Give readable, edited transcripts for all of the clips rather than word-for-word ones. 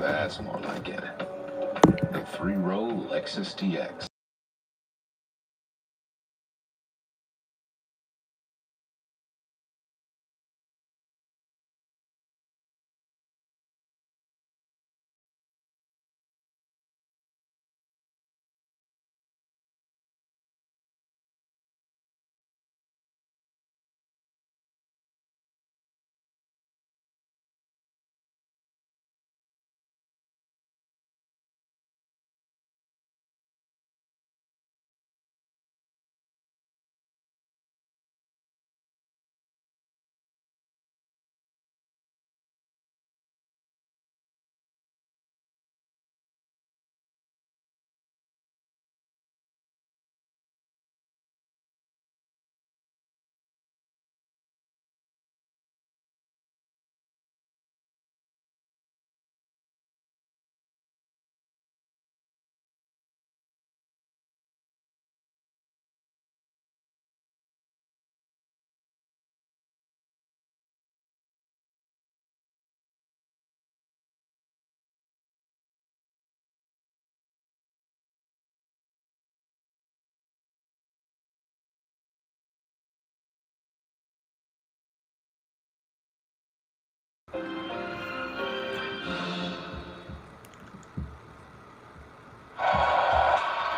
That's more like it. A 3-row Lexus TX.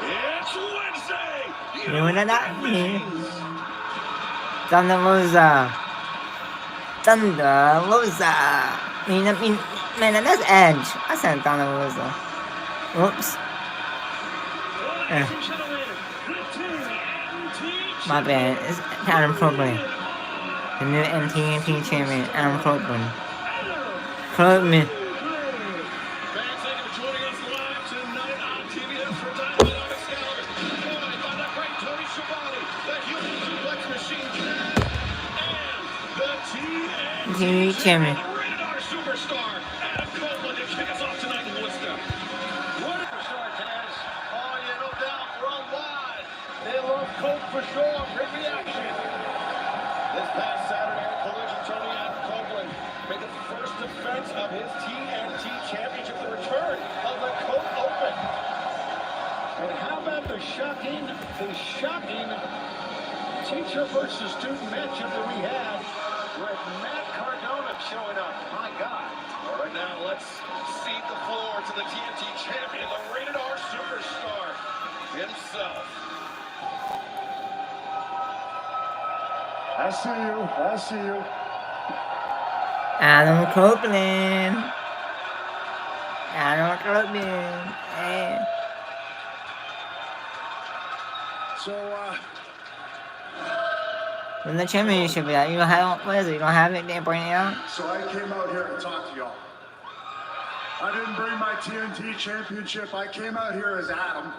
It's Wednesday. Doing it up here. Thunder Rosa. Thunder Rosa. Man, that's Edge. I said Thunder Rosa. Whoops. My bad. It's Adam Copeland. The new NTNT champion, Adam Copeland. Copeland. TV champion. Superstar Adam Copeland to kick us off tonight in Worcester. What a superstar, Taz. Oh, yeah, no doubt. Worldwide. They love Cope for sure. Great reaction. This past Saturday at Collision, Tony Adam Copeland made the first defense of his TNT Championship, the return of the Cope Open. And how about the shocking teacher versus student matchup that we had with Matt Cardona showing up. My God. All right, now let's cede the floor to the TNT champion, the rated R superstar himself. I see you. Adam Copeland. Hey. So, Win the championship, yeah. You don't have, what is it? You don't have it? They bring it out? so I came out here to talk to y'all. I didn't bring my TNT championship. I came out here as Adam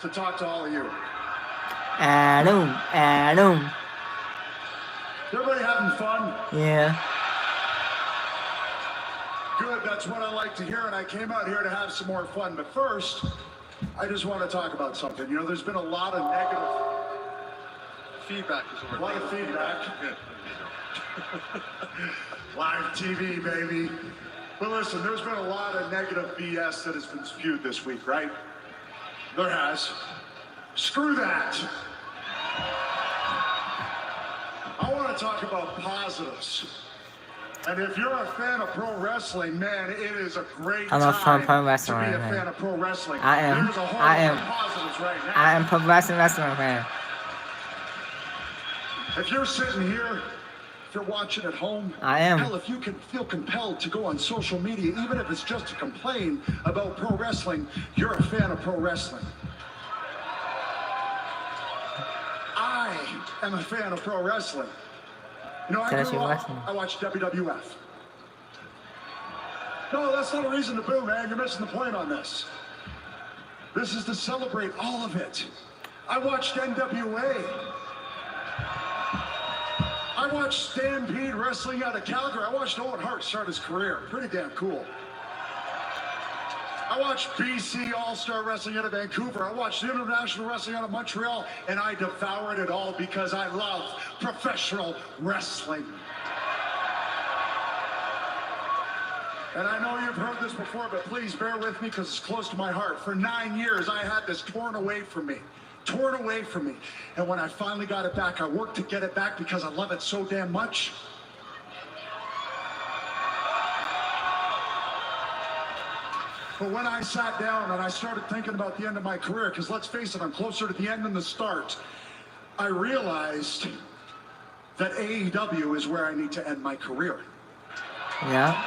to talk to all of you. Adam. Everybody having fun? Yeah. Good, that's what I like to hear, and I came out here to have some more fun. But first, I just want to talk about something. You know, there's been a lot of negative feedback. A lot of feedback. Live TV, baby. But listen, there's been a lot of negative BS that has been spewed this week, right? There has. Screw that. I want to talk about positives. And if you're a fan of pro wrestling, man, it is a great I'm a fan of pro time wrestling to be a right fan now. of pro wrestling. I am. There's a whole I lot am. of positives right now. I am pro wrestling fan. If you're sitting here, if you're watching at home, I am. hell, if you can feel compelled to go on social media, even if it's just to complain about pro wrestling, you're a fan of pro wrestling. I am a fan of pro wrestling. You know, I Tennessee grew up, wrestling. I watched WWF. No, that's not a reason to boo, man. You're missing the point on this. This is to celebrate all of it. I watched NWA. I watched Stampede wrestling out of Calgary. I watched Owen Hart start his career. Pretty damn cool. I watched BC All-Star Wrestling out of Vancouver. I watched International Wrestling out of Montreal, and I devoured it all because I love professional wrestling. And I know you've heard this before, but please bear with me because it's close to my heart. For 9 years, I had this torn away from me. Torn away from me. And when I finally got it back, I worked to get it back because I love it so damn much. But when I sat down and I started thinking about the end of my career, because let's face it, I'm closer to the end than the start, I realized that AEW is where I need to end my career. Yeah.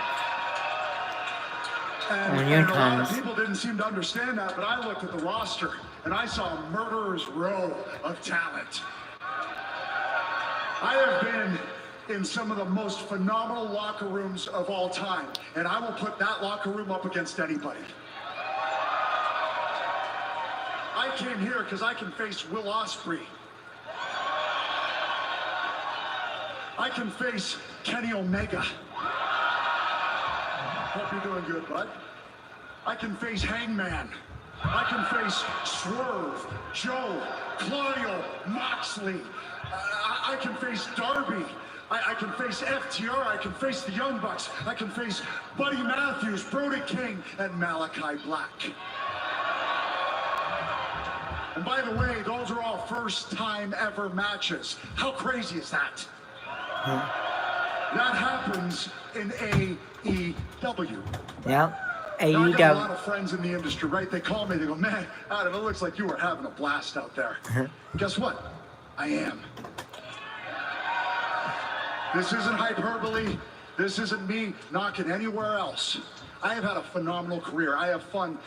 And a lot of people didn't seem to understand that, but I looked at the roster and I saw a murderer's row of talent. I have been in some of the most phenomenal locker rooms of all time, and I will put that locker room up against anybody. I came here because I can face Will Ospreay. I can face Kenny Omega. Hope you're doing good, bud. I can face Hangman. I can face Swerve, Joe, Claudio, Moxley. I can face Darby. I can face FTR. I can face the Young Bucks. I can face Buddy Matthews, Brody King, and Malachi Black. And by the way, those are all first-time ever matches. How crazy is that? That happens in AEW. Yep. I got a lot AEW. of friends in the industry, right? They call me, they go, man, Adam, it looks like you were having a blast out there. Guess what? I am. This isn't hyperbole. This isn't me knocking anywhere else. I have had a phenomenal career. I have fun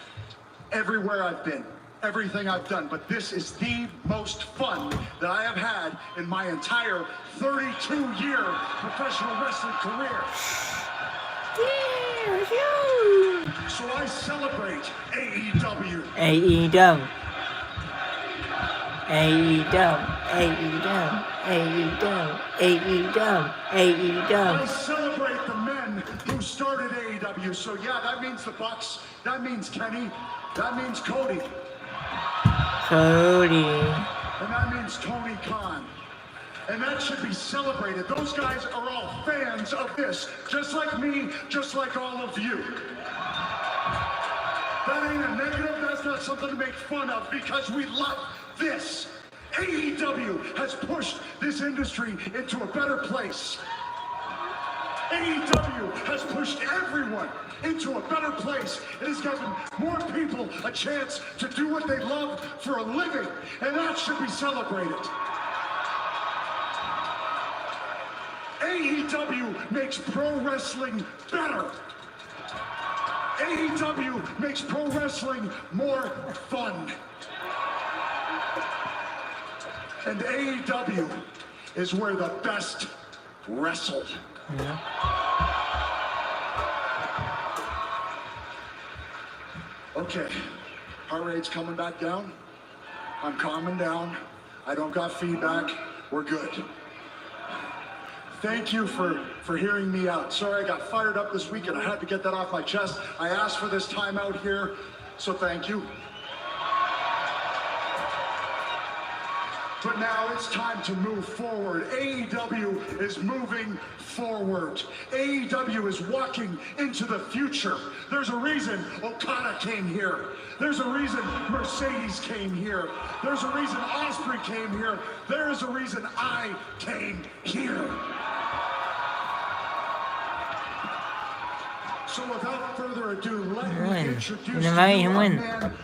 everywhere I've been, everything I've done, but this is the most fun that I have had in my entire 32-year professional wrestling career. So I celebrate AEW. AEW. AEW. AEW. AEW. AEW. AEW. I celebrate the men who started AEW. So yeah, that means the Bucks. That means Kenny. That means Cody. Cody. And that means Tony Khan. And that should be celebrated. Those guys are all fans of this, just like me, just like all of you. That ain't a negative, that's not something to make fun of, because we love this. AEW has pushed this industry into a better place. AEW has pushed everyone into a better place. It has given more people a chance to do what they love for a living, and that should be celebrated. AEW makes pro wrestling better. AEW makes pro wrestling more fun. And AEW is where the best wrestle. Yeah. Okay, heart rate's coming back down. I'm calming down. I don't got feedback. We're good. Thank you for hearing me out. Sorry I got fired up this week and I had to get that off my chest. I asked for this time out here, so thank you. But now it's time to move forward. AEW is moving forward. AEW is walking into the future. There's a reason Okada came here. There's a reason Mercedes came here. There's a reason Ospreay came here. There is a reason I came here. So without further ado, let me introduce you to a man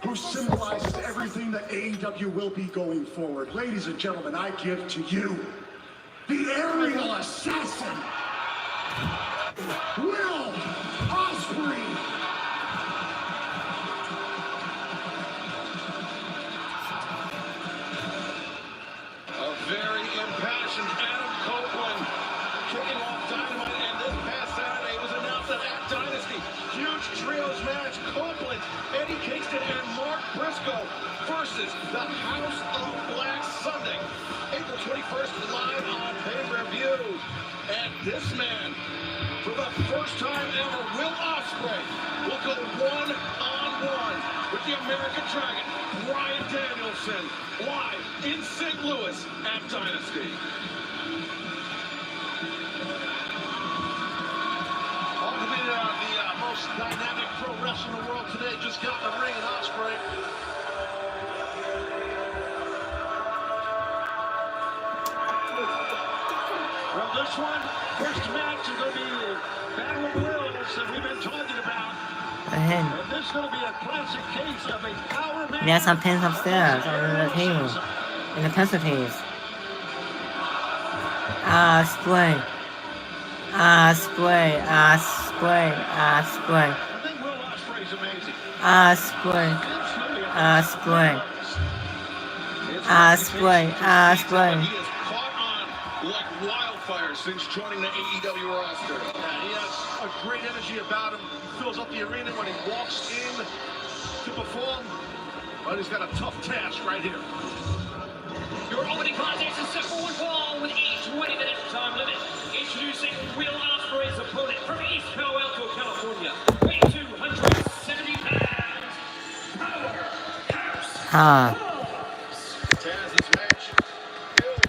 who symbolizes everything that AEW will be going forward. Ladies and gentlemen, I give to you the aerial assassin, Will Ospreay. A very impassioned Adam Copeland kicking off Dynamite, and this past Saturday it was announced that at Dynasty, huge trios match, Copeland, Eddie Kingston, and Mark Briscoe versus the House of Black Sunday, April 21st, live on pay-per-view. And this man, for the first time ever, Will Ospreay will go one-on-one with the American Dragon, Bryan Danielson, live in St. Louis at Dynasty. dynamic pro wrestler in the world today just got in the ring in Ospreay. Well, this one, first match is going to be the Battle of Wills that we've been talking about. Ahead. And this is going to be a classic case of a power man. We have some pins upstairs on the table. In the pencil case. Spray. Spray. Spray. Spray. I think Will Ospreay's amazing. Spray. Spray. Spray. Spray. He has caught on like wildfire since joining the AEW roster. Yeah, he has a great energy about him. He fills up the arena when he walks in to perform. But he's got a tough task right here. Your opening contest is set for one fall with a 20-minute time limit. Introducing Will Ospreay's opponent from East Palo Alto, California, weighing 270 pounds, Powerhouse. Taz's match billed,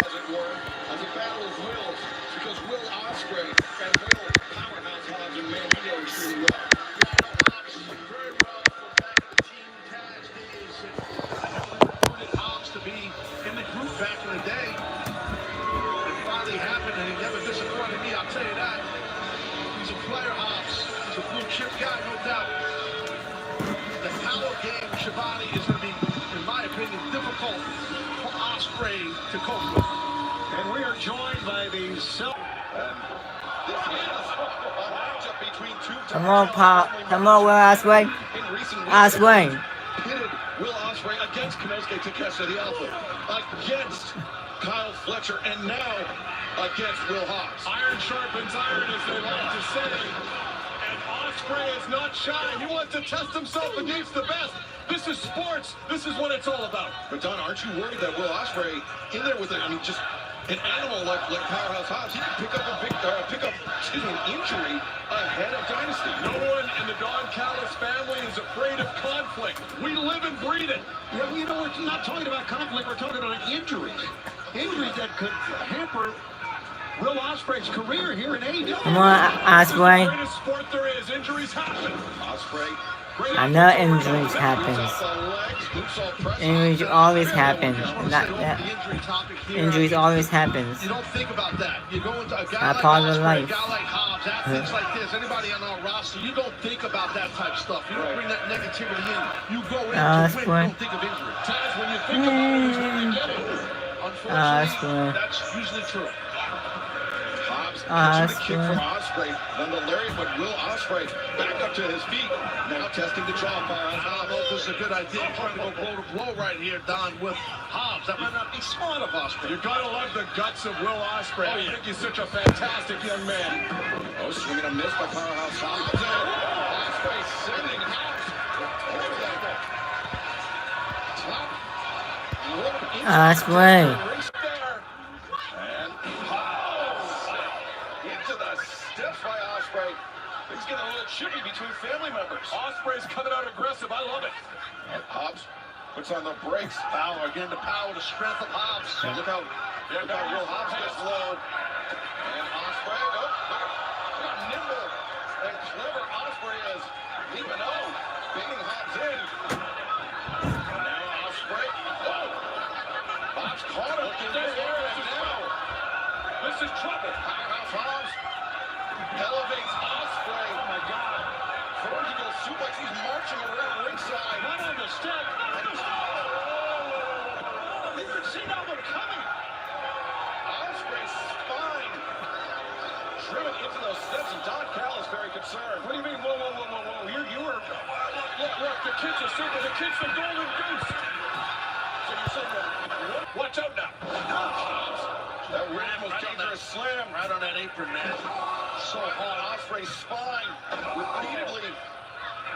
as it were, as a battle of wills, because Will Ospreay and Will Powerhouse Hobbs and Manito are extremely well. Yeah, I know Hobbs very well from back in the Team Taz days. And recruited Hobbs to be in the group back in the day. It finally happened, and he never disappointed me, I'll tell you that. He's a player, Hobbs. He's a blue chip guy, no doubt. The power game, Shivani, is going to be, in my opinion, difficult for Ospreay to cope with. And we are joined by the self. This is a matchup between two. Come on, Pop. Come on, Will Ospreay. In recent weeks, Ospreay. pitted Will Ospreay against Konosuke Takeshita the Alpha, against Kyle Fletcher, and now against Will Hobbs. Iron sharpens iron, as they like to say. And Ospreay is not shy. He wants to test himself against the best. This is sports. This is what it's all about. But Don, aren't you worried that Will Ospreay in there with just an animal like Powerhouse Hobbs, he can pick up an injury ahead of Dynasty? No one in the Don Callis family is afraid of conflict. We live and breathe it. Yeah, you know, we're not talking about conflict. We're talking about injuries. Injuries that could hamper Will Ospreay's career here in AEW. Come on, Ospreay. Greatest sport there is. Injuries happen. Ospreay. I know injuries happen. Injuries always happen. Injuries always happens. You don't think about that. You go into a guy Not like part of Ospreay, life. a guy like Hobbs, athletes like this, anybody on our roster, you don't think about that type of stuff. You don't bring that negativity in. You go in to win. You don't think of injury. Taz, when you think about it, it's when you get it. Unfortunately, that's usually true. Hobbs catching the kick from Ospreay, then the lariat, but Will Ospreay back up to his feet, now testing the jaw bar on Hobbs. This is a good idea, trying to go blow to blow right here, Don, with Hobbs. That might not be smart of Ospreay. You gotta love the guts of Will Ospreay. I think he's such a fantastic young man. Oh, swinging a miss by Powerhouse Hobbs. Ospreay sending Hobbs towards that top rope. Ospreay. By Ospreay. He's getting a little chippy between family members. Ospreay's coming out aggressive. I love it. Hobbs puts on the brakes. Power again, the power, the strength of Hobbs. Look how Will Hobbs gets low. And Ospreay, look how nimble and clever Ospreay is. Leaping out, baiting Hobbs in. And now Ospreay. Hobbs caught him in the air, and now This is trouble. Powerhouse Hobbs elevates Ospreay. Oh my God. Vertical suplex. He's marching around ringside. Not on the step. You can see that one coming. Ospreay's spine driven into those steps, and Don Callis very concerned. What do you mean? Whoa. You were. Look, the kid's a super. The kid's the golden goose. So you're saying that? Watch out now. That ram was dangerous slam right on that apron, man. So hard. Ospreay's spine repeatedly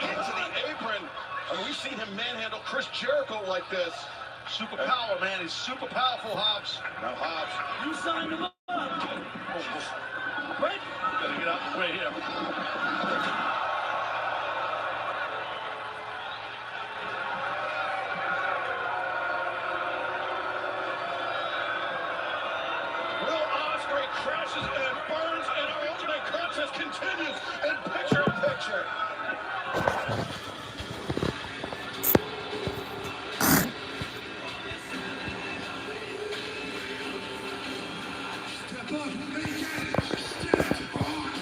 into the apron. And we've seen him manhandle Chris Jericho like this. Super power, man. He's super powerful, Hobbs. Now Hobbs. You signed him up. Right? Gotta get out of the way here. Will Ospreay crashes and burns, and our ultimate contest continues. And picture future.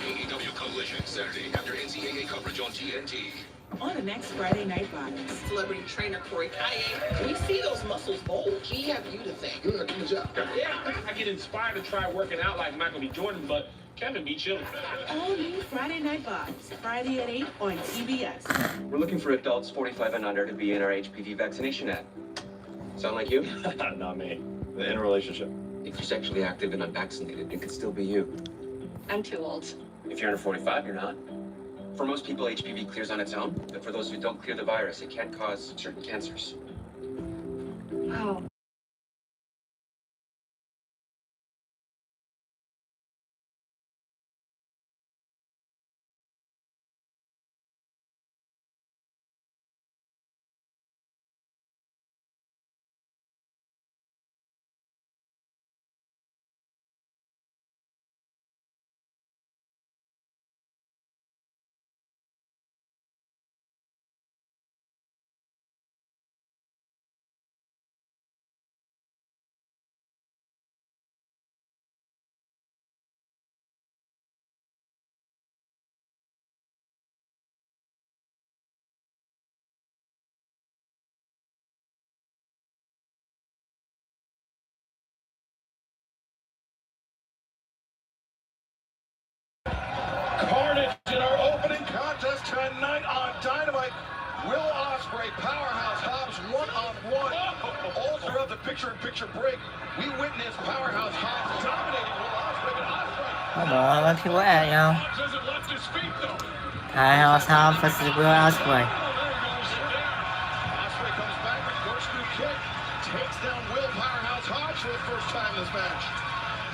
AEW Collision Saturday after NCAA coverage on TNT. On the next Friday Night Vibes. Celebrity trainer Corey Kaye. We see those muscles bulge. We have you to thank. Good job. Yeah, I get inspired to try working out like Michael B. Jordan, but Kevin be chilling. All new Friday Night Vibes. Friday at 8 on TBS. We're looking for adults 45 and under to be in our HPV vaccination ad. Sound like you? Not me. In a relationship. If you're sexually active and unvaccinated, it could still be you. I'm too old. If you're under 45, you're not. For most people, HPV clears on its own, but for those who don't clear the virus, it can cause certain cancers. Wow. Carnage in our opening contest tonight on Dynamite. Will Ospreay, Powerhouse Hobbs, one-on-one. All throughout the picture-in-picture break, we witnessed Powerhouse Hobbs dominating Will Ospreay, but Ospreay... Come on, let's see what at, yo. Hobbs hasn't left his feet, though. Powerhouse Hobbs versus Will Ospreay. Ospreay comes back with corkscrew kick, takes down Will Powerhouse Hobbs for the first time this match.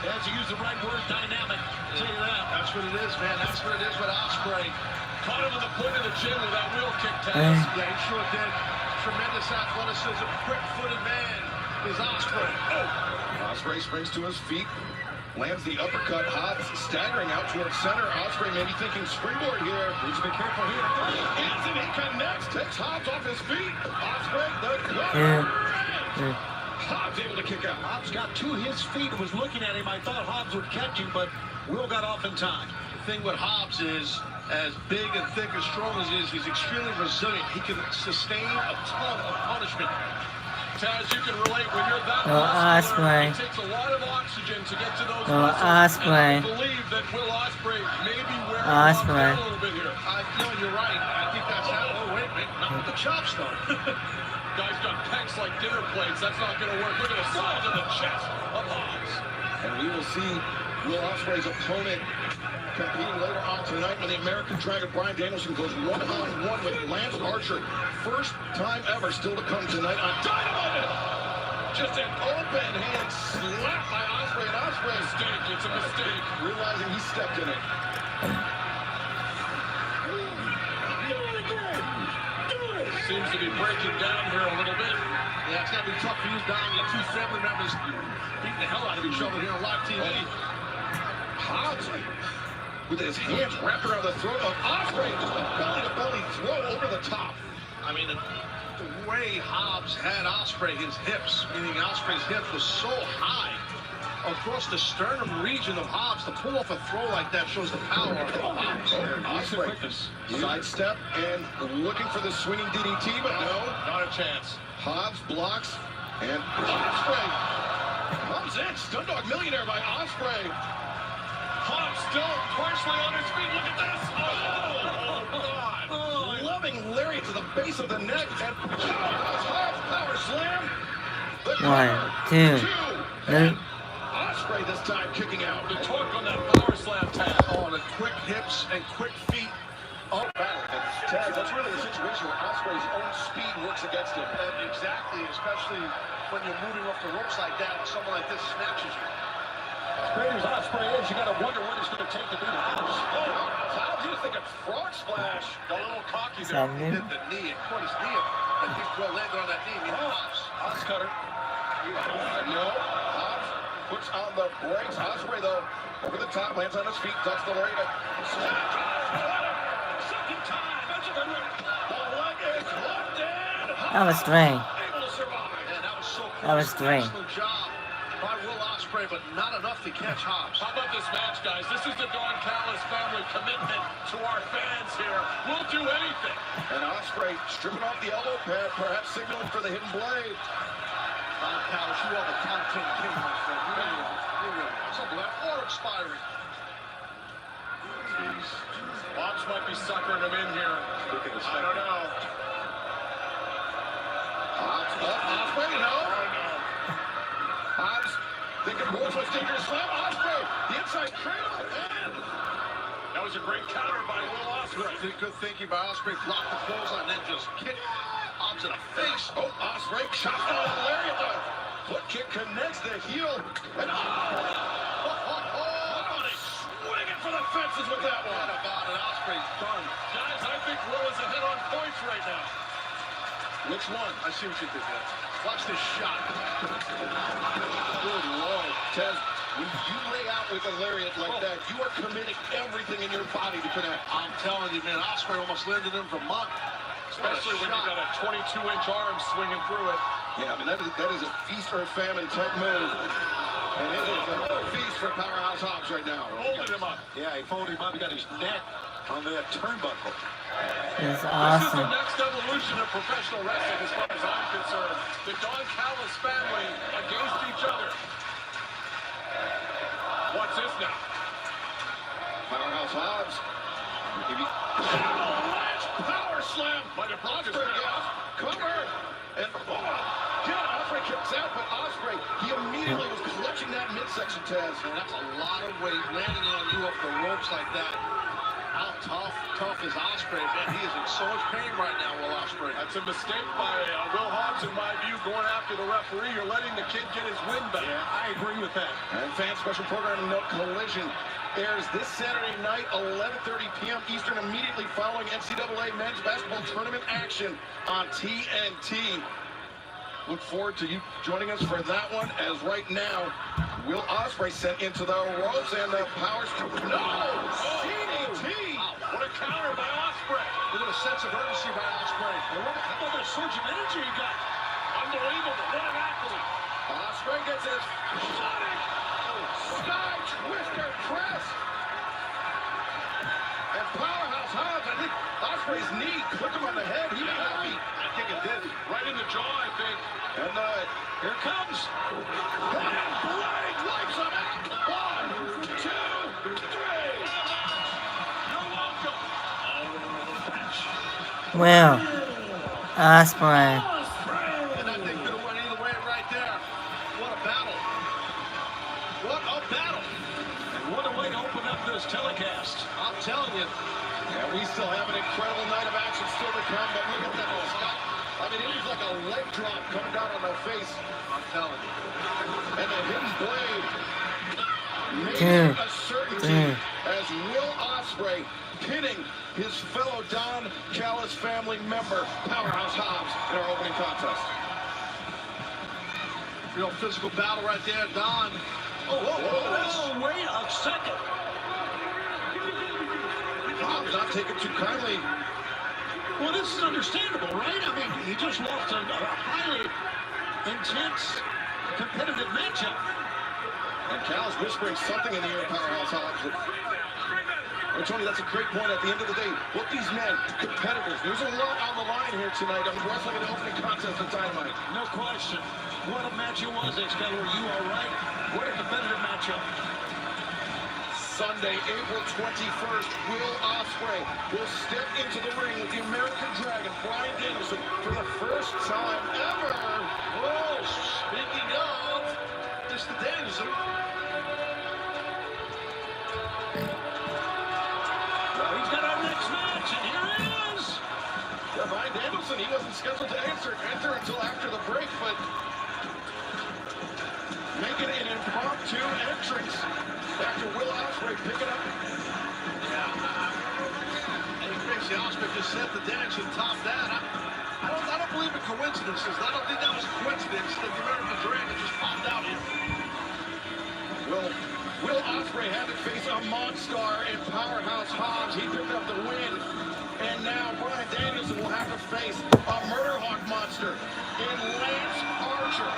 As you use the right word, dynamic. Tell you that. That's what it is, man. That's what it is with Ospreay. Caught him on the point of the chin with that wheel kick, Taz. Yeah, he sure did. Tremendous athleticism, quick-footed man is Ospreay. Oh. Ospreay springs to his feet, lands the uppercut. Hobbs staggering out towards center. Ospreay maybe thinking springboard here. Needs to be careful here. He is, and he connects. Takes Hobbs off his feet. Ospreay, the Hobbs able to kick out. Hobbs got to his feet and was looking at him. I thought Hobbs would catch him, but Will got off in time. The thing with Hobbs is, as big and thick and strong as he is, he's extremely resilient. He can sustain a ton of punishment. Taz, you can relate when you're that Ospreay. muscular. It takes a lot of oxygen to get to those Oh, muscles. Ospreay. And I believe that Will Ospreay may be wearing Ospreay. a little bit here. You're right. I think that's how. Oh, wait, not with the chops, though. Guy's got pecs like dinner plates. That's not going to work. Look at the size of the chest of Hobbs. And we will see Will Ospreay's opponent competing later on tonight when the American Dragon Bryan Danielson goes one-on-one with Lance Archer. First time ever still to come tonight on Dynamite. Just an open hand slap by Ospreay, and Ospreay Mistake. It's a mistake. realizing he stepped in it. Seems to be breaking down here a little bit. Yeah, it's got to be tough for you, Don. Your two family members beating the hell out of each other here on live TV. Hobbs with his hands wrapped around the throat of Ospreay. Just a belly-to-belly throw over the top. I mean, the way Hobbs had Ospreay, his hips, meaning Ospreay's hips, was so high across the sternum region of Hobbs. To pull off a throw like that shows the power of Hobbs. Ospreay, sidestep and looking for the swinging DDT, but no. Not a chance. Hobbs blocks, and Ospreay comes in. Stundog Millionaire by Ospreay. Hobbs still partially on his feet. Look at this. Oh, God. Oh, loving lariat to the base of the neck, and Hobbs power slam. The One, two, three. Ospreay this time kicking out. The torque on that power slam tap. Oh, the quick hips and quick feet. Oh, battle. Taz, that's really a situation where Ospreay's own speed works against him. Exactly, especially when you're moving off the ropes like that, and someone like this snatches you. As great as Ospreay is, you got to wonder what it's going to take to beat Hobbs. Oh, Hobbs, he was thinking frog splash. A little cocky there. Something. He hit the knee and caught his knee up. And he's well landed on that knee. And Hobbs. Hobbs cutter. No. Hobbs puts on the brakes. Ospreay, though, over the top, lands on his feet, ducks the lariat. Second That was three. Able to survive. Man, that was so close. That was three. Excellent job by Will Ospreay, but not enough to catch Hobbs. How about this match, guys? This is the Don Callis family commitment to our fans here. We'll do anything. And Ospreay stripping off the elbow pad, perhaps signaling for the hidden blade. Don Callis, you are the content king, my friend. You really are. You really are. Something like or expiring. Jeez. Hobbs might be suckering him in here. I don't know. Ospreay, no. Hobbs thinking Wolf's dangerous slam. Ospreay, the inside cradle, and That was a great counter by Will Ospreay. good thinking by Ospreay. Blocked the clothesline, then just kicked Hobbs in the face. Oh, Ospreay chopped out the lariat. The foot kick connects the heel, and swinging for the fences with that one. What about it? Ospreay's done. Guys, I think Will is ahead on points right now. Which one? I see what you did there. Watch this shot. Good Lord. Tez, when you lay out with a lariat like that, you are committing everything in your body to connect. I'm telling you, man, Ospreay almost landed him from month. Especially when you got a 22-inch arm swinging through it. Yeah, I mean, that is a feast or famine type move. And it is a feast for Powerhouse Hobbs right now. Holding him up. Yeah, he folded him up. He got his neck on the turnbuckle. It's This is the awesome. next evolution of professional wrestling as far as I'm concerned. The Don Callis family against each other. What's this now? Powerhouse Hobbs. Avalanche power slam. Might have blocked his Cover. And Ospreay kicks out, but Ospreay, he immediately was clutching that midsection, Taz. And that's a lot of weight landing on you off the ropes like that. How tough is Ospreay, man? He is in so much pain right now, Will Ospreay. That's a mistake by Will Hobbs, in my view, going after the referee. You're letting the kid get his win back. Yeah, I agree with that. And fan special programming note, Collision airs this Saturday night, 11:30 p.m. Eastern, immediately following NCAA men's basketball tournament action on TNT. Look forward to you joining us for that one, as right now, Will Ospreay sent into the ropes, and the powers... No! CDT! What a counter by Ospreay. Look at a sense of urgency by Ospreay. How about the surge of energy he got? Unbelievable. What an athlete. Ospreay gets his sonic sky twister press. And Powerhouse Hobbs, I think Ospreay's knee clipped him on the head. He may not be. I think it did. Right in the jaw, I think. And here it comes. And Blade lights him out. 1, 2, 3. You're welcome. Will Ospreay. And I think could have went either way right there. What a battle. What a battle. And what a way to open up this telecast. I'm telling you. And we still have an incredible night of action still to come, but look at that, Scott. I mean, it was like a leg drop coming down on the face. I'm telling you. And the hidden blade made a certainty as Will Ospreay pinning his fellow Don Callis family member, Powerhouse Hobbs, in our opening contest. Real physical battle right there, Don. Oh, wait a second. Hobbs not taking too kindly. Well, this is understandable, right? I mean, he just lost a highly intense, competitive matchup. And Cal's whispering something in the ear of Powerhouse Hobbs. And Tony, that's a great point. At the end of the day, look, these men, competitors, there's a lot on the line here tonight. I'm wrestling an opening contest at Dynamite. No question. What a match it was, Excalibur. You are right. What a competitive matchup. Sunday, April 21st, Will Ospreay will step into the ring with the American Dragon, Bryan Danielson, for the first time ever. Oh, speaking of, Mr. Danielson. Well, he's got our next match, and here it is. Yeah, Bryan Danielson, he wasn't scheduled to enter until after the break, but making an impromptu entrance after Will Ospreay picking up. Yeah. And Gracie Ospreay just said to Danielson, top that. I don't believe in coincidences. I don't think that was a coincidence that the American Dragon just popped out here. Will Ospreay had to face a Monstar and Powerhouse Hobbs. He picked up the win. And now Bryan Danielson will have to face a Murder Hawk Monster. monster in Lance Archer.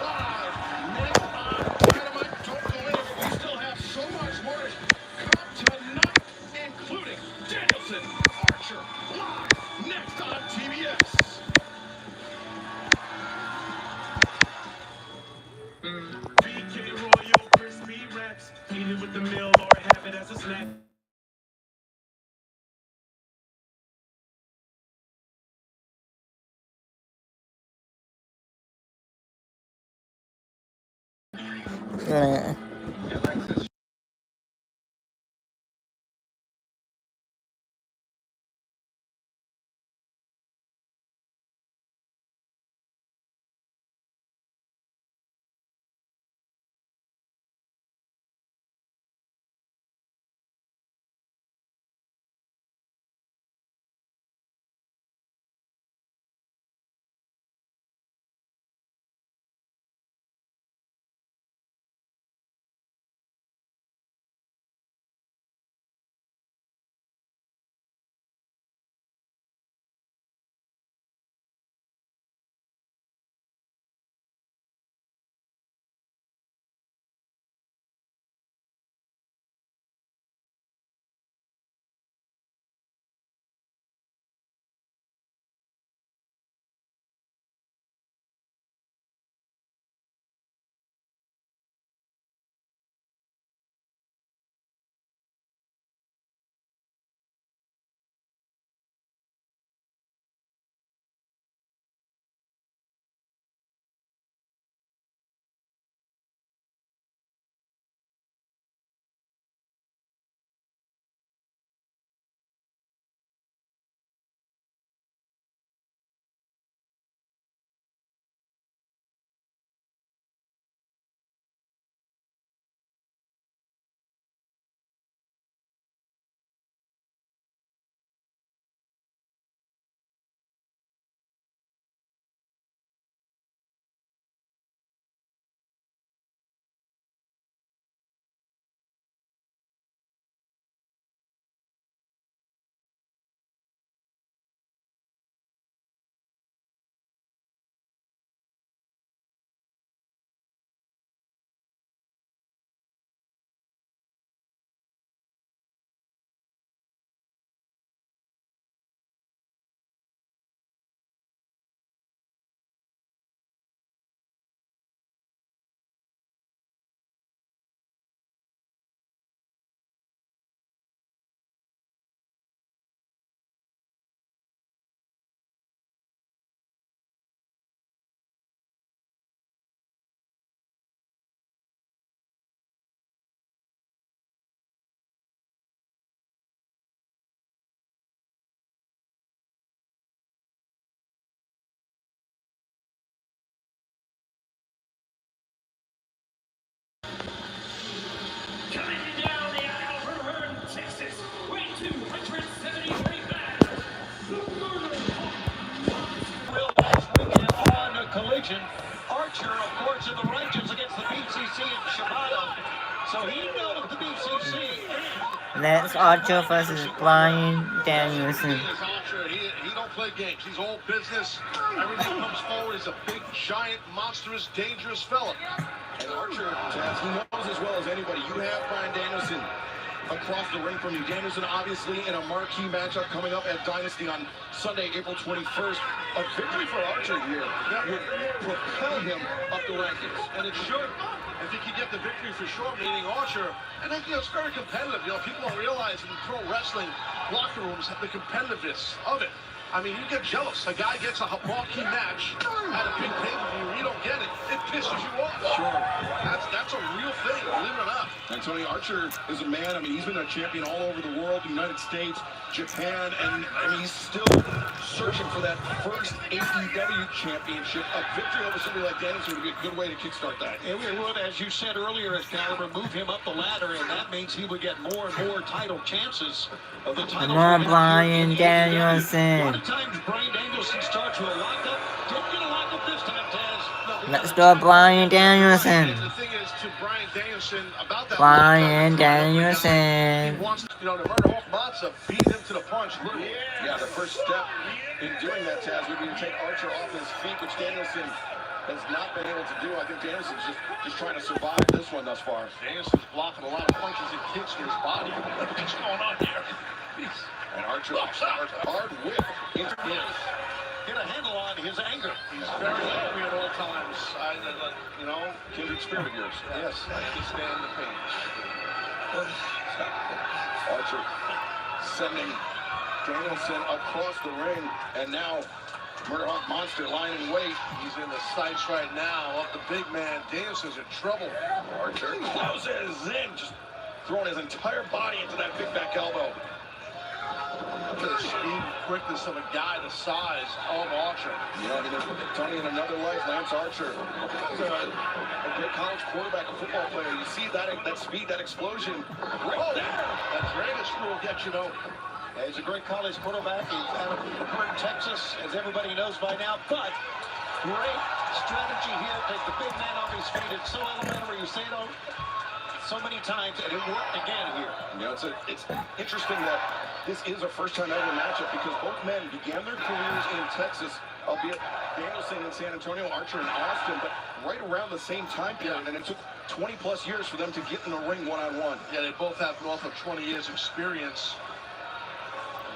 Live next on Dynamite. Don't go anywhere. We still have so much more to come tonight, including Danielson, Archer, live next on TBS. BK Royal crispy wraps, eat it with the meal or have it as a snack. Yeah. Coming down the aisle from Hearn, Texas, weighing 273 pounds, the Murder Real last weekend on a collision. Archer, of course, in the righteous against the BCC in Shibata. So he knows the BCC. Lance Archer versus Bryan Danielson. He don't play games. He's all business. Everything comes forward. He's a big, giant, monstrous, dangerous fella. And Archer, Chaz, he knows as well as anybody. You have Bryan Danielson across the ring from you. Danielson, obviously, in a marquee matchup coming up at Dynasty on Sunday, April 21st. A victory for Archer here that would propel him up the rankings. And it should. If he could get the victory for sure, meaning Archer. And then, it's very competitive. People don't realize in pro wrestling locker rooms the competitiveness of it. I mean, you get jealous. A guy gets a marquee match at a big pay-per-view, you don't get it. It pisses you off. Sure. That's a real thing, believe it or not. And Tony Archer is a man. I mean, he's been a champion all over the world, the United States, Japan, and I mean, he's still searching for that first AEW championship. A victory over somebody like Danielson would be a good way to kickstart that. And we would, as you said earlier, Excalibur, move him up the ladder, and that means he would get more and more title chances. Of the title. Come on, Bryan Danielson. Times Bryan Danielson starts with a lockup. Didn't get a lockup this time, Taz. No. Let's go, Bryan Danielson. And the thing is, to Bryan Danielson about that. Bryan Danielson. He wants, to murder Hawk Matza, beat him to the punch, literally. Yeah, the first step in doing that, Taz, would be to take Archer off his feet, which Danielson has not been able to do. I think Danielson's just trying to survive this one thus far. Danielson's blocking a lot of punches and kicks to his body. What's going on here? And Archer, hard whip into him. Get a handle on his anger. He's very angry at all times. Kindred spirit of yours. Yes, I understand the pain. Archer sending Danielson across the ring, and now Murdoch Monster lying in wait. He's in the sights right now of the big man. Danielson's in trouble. Archer closes in, just throwing his entire body into that big back elbow. Look at the speed and quickness of a guy the size of Archer. Yeah, I mean, Tony, in another life, Lance Archer, a great college quarterback, a football player. You see that speed, that explosion right there. That Dragon School gets you, though. Yeah, he's a great college quarterback. He's out of Texas, as everybody knows by now. But great strategy here. Take the big man off his feet. It's so elementary. You say it so many times, and it worked again here. You know, it's interesting that this is a first-time ever matchup because both men began their careers in Texas, albeit Danielson in San Antonio, Archer in Austin, but right around the same time period, and it took 20-plus years for them to get in the ring one-on-one. Yeah, they both have north of 20 years experience.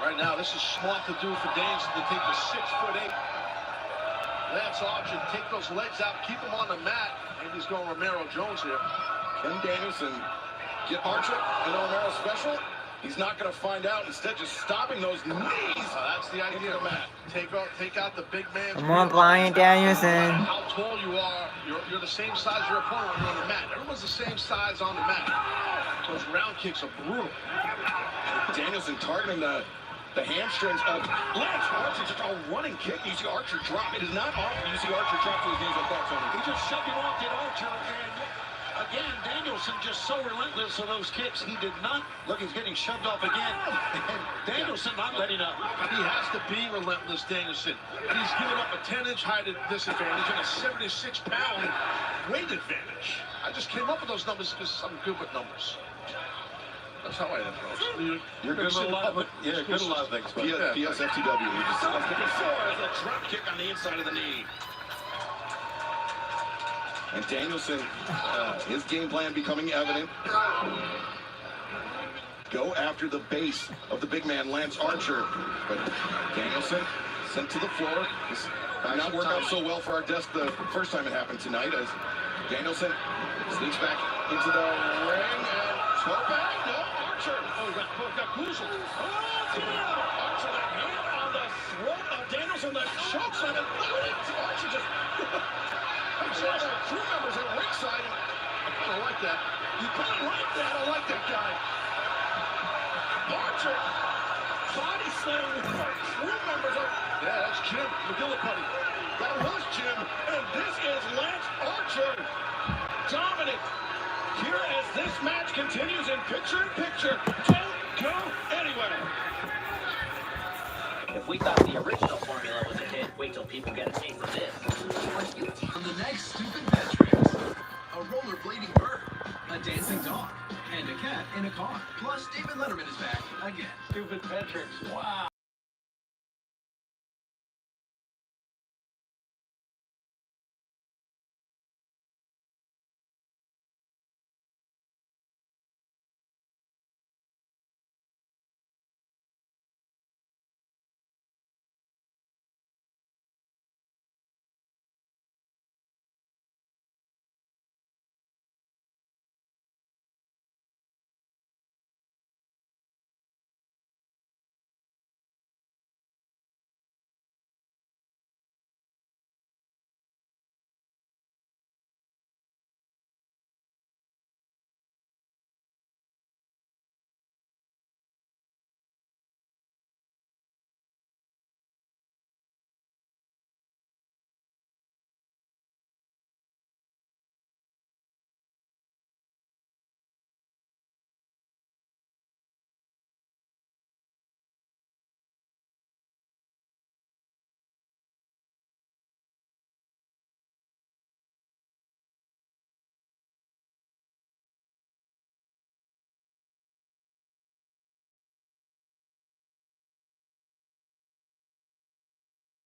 Right now, this is smart to do for Danielson to take the 6'8" Lance Archer, take those legs out, keep him on the mat, and he's going Romero Jones here. Can Danielson get Archer in a Romero special? He's not going to find out. Instead, just stopping those knees. That's the idea, Matt. Take out the big man. Come on, Brian Danielson. How tall you are, you're the same size as your opponent when you're on the mat. Everyone's the same size on the mat. Those round kicks are brutal. Danielson targeting the hamstrings of Lance Archer. Just a running kick. You see Archer drop. It is not often you see Archer drop to his knees like that, Tony. He just shoved him off, did Archer, and again, Danielson just so relentless of those kicks. He did not look. He's getting shoved off again, and Danielson not letting up. He has to be relentless, Danielson. He's given up a 10-inch height disadvantage and a 76-pound weight advantage. I just came up with those numbers because I'm good with numbers. That's how I am, folks. You're good at a lot of things. PSFTW. We just left it before as a drop kick on the inside of the knee. And Danielson, his game plan becoming evident. Go after the base of the big man, Lance Archer. But Danielson sent to the floor. This did not work out so well for our desk the first time it happened tonight, as Danielson sneaks back into the ring and toe back. No, Archer. Oh, he got boozled. Oh, dear. Archer, that hand on the throat of Danielson that chokes on it. Archer just... I'm sure there are crew members at ringside. I kind of like that. You kind of like that. I like that guy. Archer, body slam. Crew members are... Yeah, that's Jim McGillicuddy. That was Jim, and this is Lance Archer. Dominant. Here as this match continues in picture-in-picture. Don't go anywhere. If we thought the original formula was a hit, wait till people get a taste of this. From the next stupid pet tricks. A rollerblading bird, a dancing dog, and a cat in a car. Plus, David Letterman is back again. Stupid pet tricks. Wow.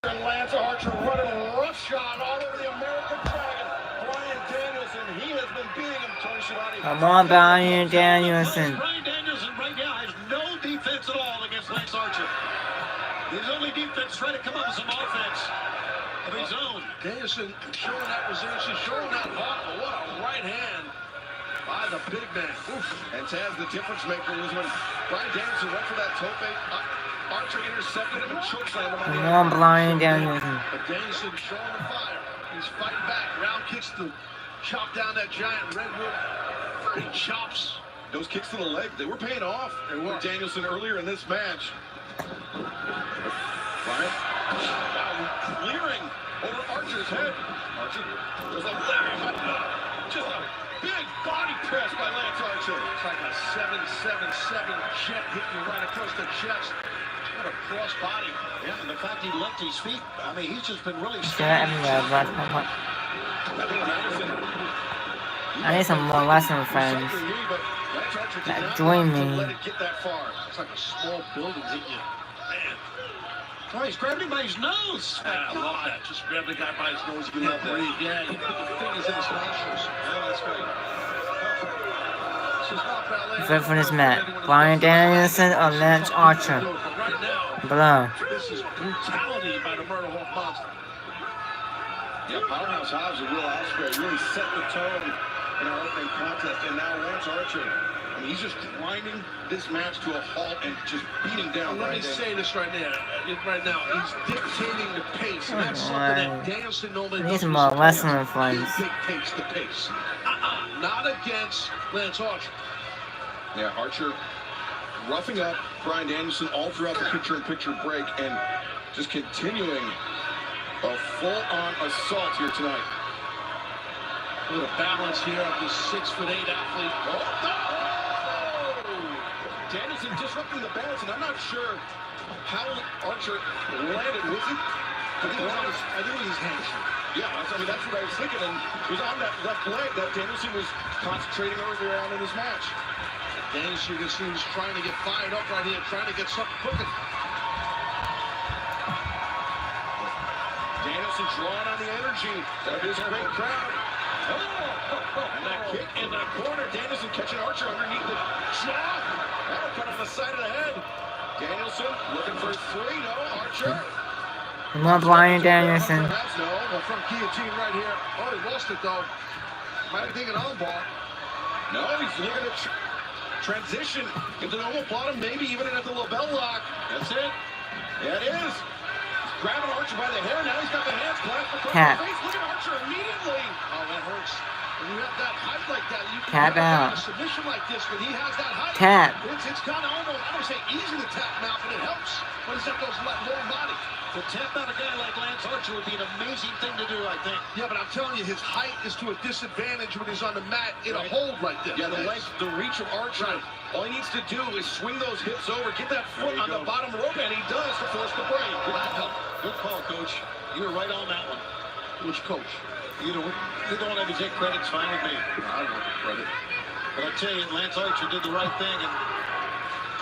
And Lance Archer running roughshod all over the American Dragon. Bryan Danielson, he has been beating him. Tony Schiavone. Come on, Bryan Danielson. Bryan Danielson right now has no defense at all against Lance Archer. His only defense trying to come up with some offense of his own. Danielson showing that resilience, showing that heart. What a right hand by the big man. Oof. And Taz, the difference maker was when Bryan Danielson went for that tope. Archer intercepted him and chokeslammed him on the Come on, Bryan Danielson. But Danielson showing the fire. He's fighting back. Round kicks to chop down that giant redwood. He chops. Those kicks to the leg, they were paying off. They were Danielson earlier in this match. Bryan clearing over Archer's head. Archer was like, just a big body press by Lance Archer. It's like a 777 jet hitting you right across the chest. What a cross body. Yeah, and the fact he left his feet, I mean, he's just been really They're everywhere, but I need some more wrestling friends that join me. It's like a small building hitting you. Man. Oh, he's grabbing him by his nose. I love that. Just grab the guy by his nose. You can't breathe. Yeah, you put your fingers in his nostrils. Yeah, that's great. Vote for this match. Bryan Danielson or Lance Archer. Below. This is brutality by the Murder Hawk Monster. Yeah, Powerhouse Hobbs and Will Ospreay really set the tone in our opening contest, and now Lance Archer. I mean, he's just grinding this match to a halt and just beating down. Let me say this right now. He's dictating the pace, and that's something that Danielson normally does. Need some more wrestling friends. He dictates the pace. Not against Lance Archer. Yeah, Archer roughing up Bryan Danielson all throughout the picture-in-picture break and just continuing a full-on assault here tonight. A little balance here of this 6'8" athlete. Danielson disrupting the balance, and I'm not sure how Archer landed. Was it? I think it was his hamstring. Yeah, I mean, that's what I was thinking. And it was on that left leg that Danielson was concentrating earlier on in his match. Danielson, you can see he's trying to get fired up right here, trying to get something cooking. Danielson drawing on the energy of his great crowd. And that kick in the corner. Danielson catching Archer underneath the jaw. That'll cut on the side of the head. Danielson looking for 3. No, Archer. Come on, Bryan Danielson. No, from guillotine right here. Oh, he lost it though. Might be thinking on ball. No, he's looking at transition into the omoplata, maybe even at the label lock. That's it. Yeah, it is. Grabbing Archer by the hair. Now he's got the hands clasped across the face. Look at Archer immediately. Oh, that hurts. When you have that height like that, you can out. A submission like this when he has that height. Tap. It's kind of almost, I don't say easy to tap him out, but it helps when he's got those long body. To tap out a guy like Lance Archer would be an amazing thing to do, I think. Yeah, but I'm telling you, his height is to a disadvantage when he's on the mat in a hold like this. Yeah, the length, the reach of Archer. Right. All he needs to do is swing those hips over, get that foot on the bottom rope, and he does to force the break. Good call, Coach. You were right on that one. Which coach? You don't have to take credit. It's fine with me. I don't want the credit. But I tell you, Lance Archer did the right thing, and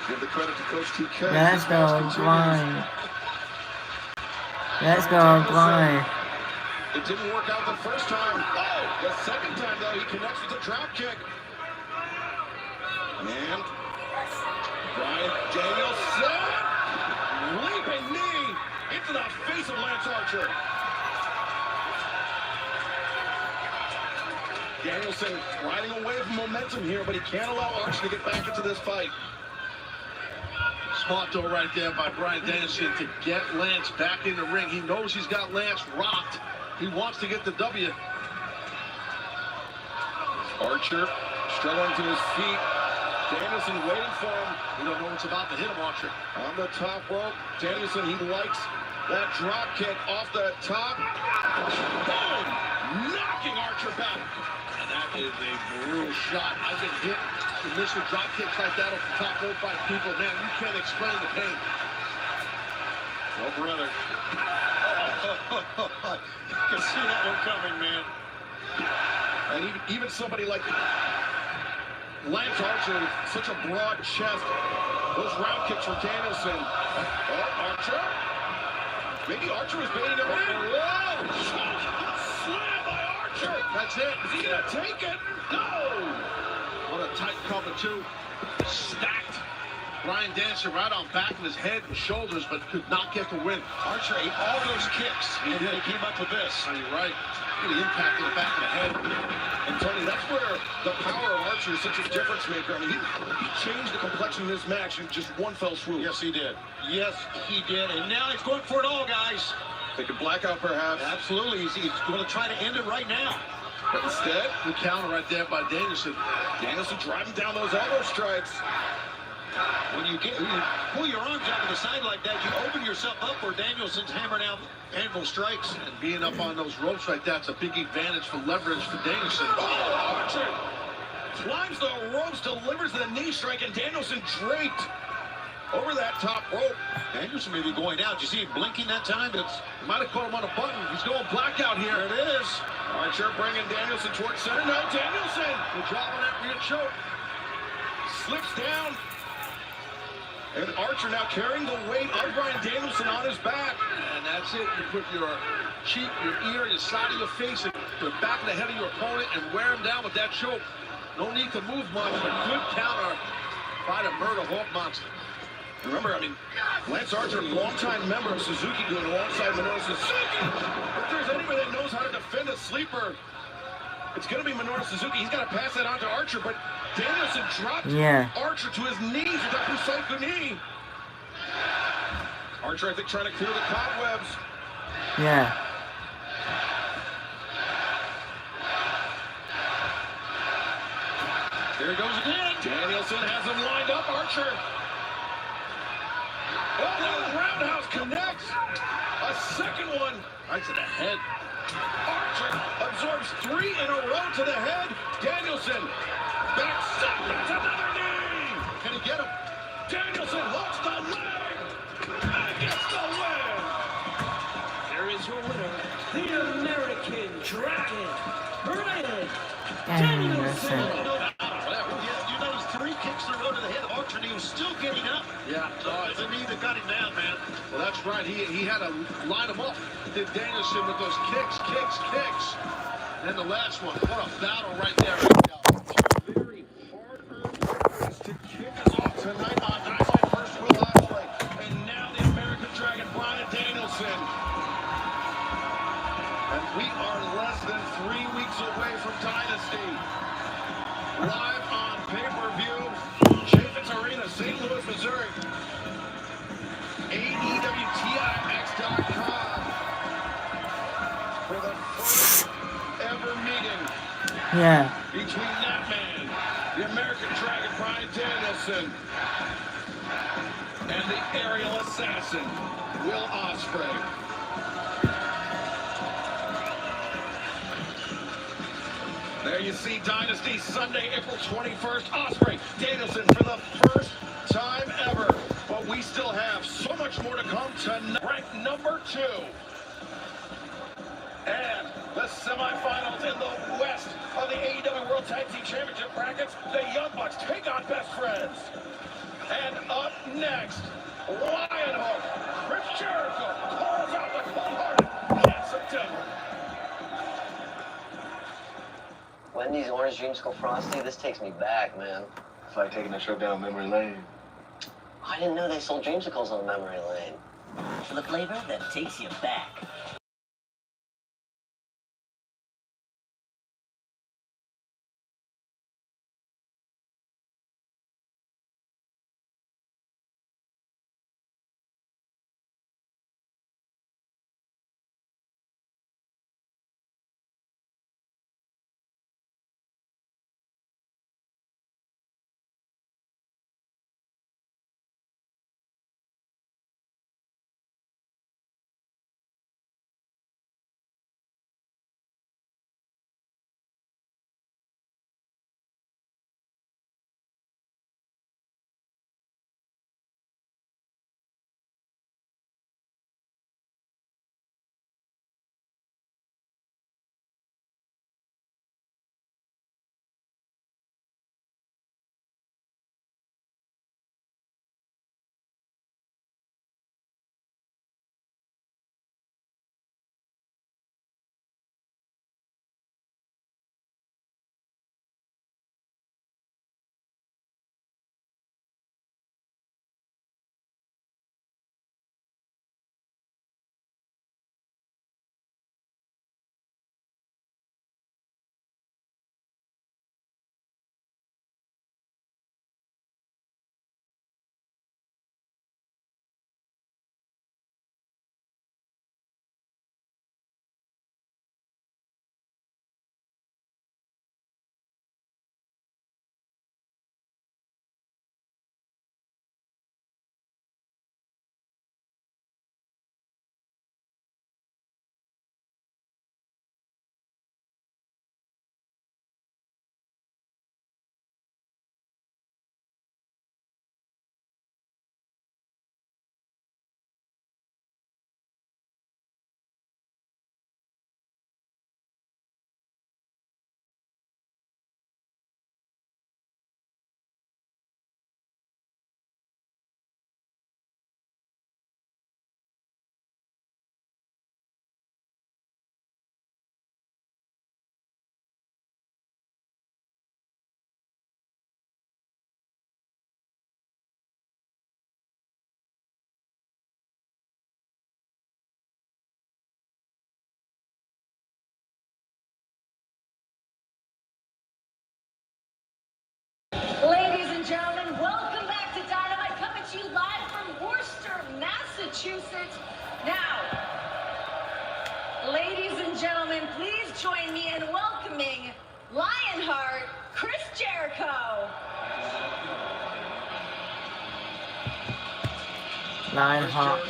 give the credit to Coach TK. Let's go, Bryan. Let's go, Bryan. It didn't work out the first time. Oh, the second time, though, he connects with a drop kick. And Bryan Danielson, leaping knee into the face of Lance Archer. Danielson riding away from momentum here, but he can't allow Archer to get back into this fight. Smart though right there by Bryan Danielson to get Lance back in the ring. He knows he's got Lance rocked. He wants to get the W. Archer struggling to his feet. Danielson waiting for him. We don't know what's about to hit him, Archer. On the top rope, Danielson, he likes that drop kick off the top. Boom! Knocking Archer back. And that is a brutal shot. I've been hit with missile drop kicks like that off the top rope by people. Man, you can't explain the pain. Oh, brother. You can see that one coming, man. And even somebody like Lance Archer with such a broad chest. Those round kicks for Danielson. Oh, Archer. Maybe Archer was baiting him in. Whoa! Slam by Archer. That's it. Is he going to take it? No! What a tight cover, too. Stacked. Brian Danielson right on back of his head and shoulders, but could not get the win. Archer ate all those kicks, and he came up with this. Oh, you're right. Really impacted the back of the head. And Tony, that's where the power of Archer is such a difference maker. I mean, he changed the complexion of this match in just one fell swoop. Yes, he did. Yes, he did. And now he's going for it all, guys. Take a blackout, perhaps. Absolutely. He's going to try to end it right now. But instead, the counter right there by Danielson. Danielson driving down those elbow strikes. When you pull your arms out to the side like that, you open yourself up where Danielson's hammering out anvil strikes. And being up on those ropes like that's a big advantage for leverage for Danielson. Oh, Archer climbs the ropes, delivers the knee strike, and Danielson draped over that top rope. Danielson may be going down. Did you see him blinking that time? He might have caught him on a button. He's going blackout here. There it is. Archer bringing Danielson towards center. No, Danielson. Good job on that rear choke. Slips down. And Archer now carrying the weight of Bryan Danielson on his back. And that's it. You put your cheek, your ear, your side of your face, and the back of the head of your opponent and wear him down with that choke. No need to move much, but good counter by the murder Hawk Monster. Remember, I mean, Lance Archer, longtime member of Suzuki, doing alongside Minoru Suzuki. If there's anyone that knows how to defend a sleeper, it's going to be Minoru Suzuki. He's got to pass that on to Archer, but Danielson dropped Archer to his knees with that Busaiku knee. Archer, I think, trying to clear the cobwebs. Yeah. There he goes again. Danielson has him lined up. Archer. Oh, the roundhouse connects. A second one right to the head. Archer absorbs 3 in a row to the head. Danielson back second. Another knee. Can he get him? Danielson hooks the leg. And gets the win. Here is your winner, the American Dragon, Bryan Danielson. You notice 3 kicks in a row to the head of Archer, and he was still getting up. Yeah. It's the knee that got him down, man. Well, that's right. He had to line him up. Did Danielson with those kicks. And the last one. What a battle right there. Very hard-earned victories to kick us off tonight on Dynamite. First Will Ospreay, and now the American Dragon, Bryan Danielson. And we are less than 3 weeks away from Dynasty. Live on pay-per-view, Chaffetz Arena, St. Louis, Missouri. AEWTIX.com for the first ever meeting between that man, the American Dragon, Bryan Danielson, and the aerial assassin, Will Ospreay. There you see Dynasty Sunday, April 21st. Ospreay, Danielson for the first time ever. But we still have so much more to come tonight. Ranked number 2. And the semifinals in the West of the AEW World Tag Team Championship brackets. The Young Bucks take on Best Friends. And up next, Lionheart, Chris Jericho calls out the cold-hearted Handsome Devil. Wendy's Orange Dreamsicle Frosty, this takes me back, man. It's like taking a trip down memory lane. I didn't know they sold dreamsicles on memory lane. For the flavor that takes you back. Massachusetts. Now, ladies and gentlemen, please join me in welcoming Lionheart, Chris Jericho. Lionheart.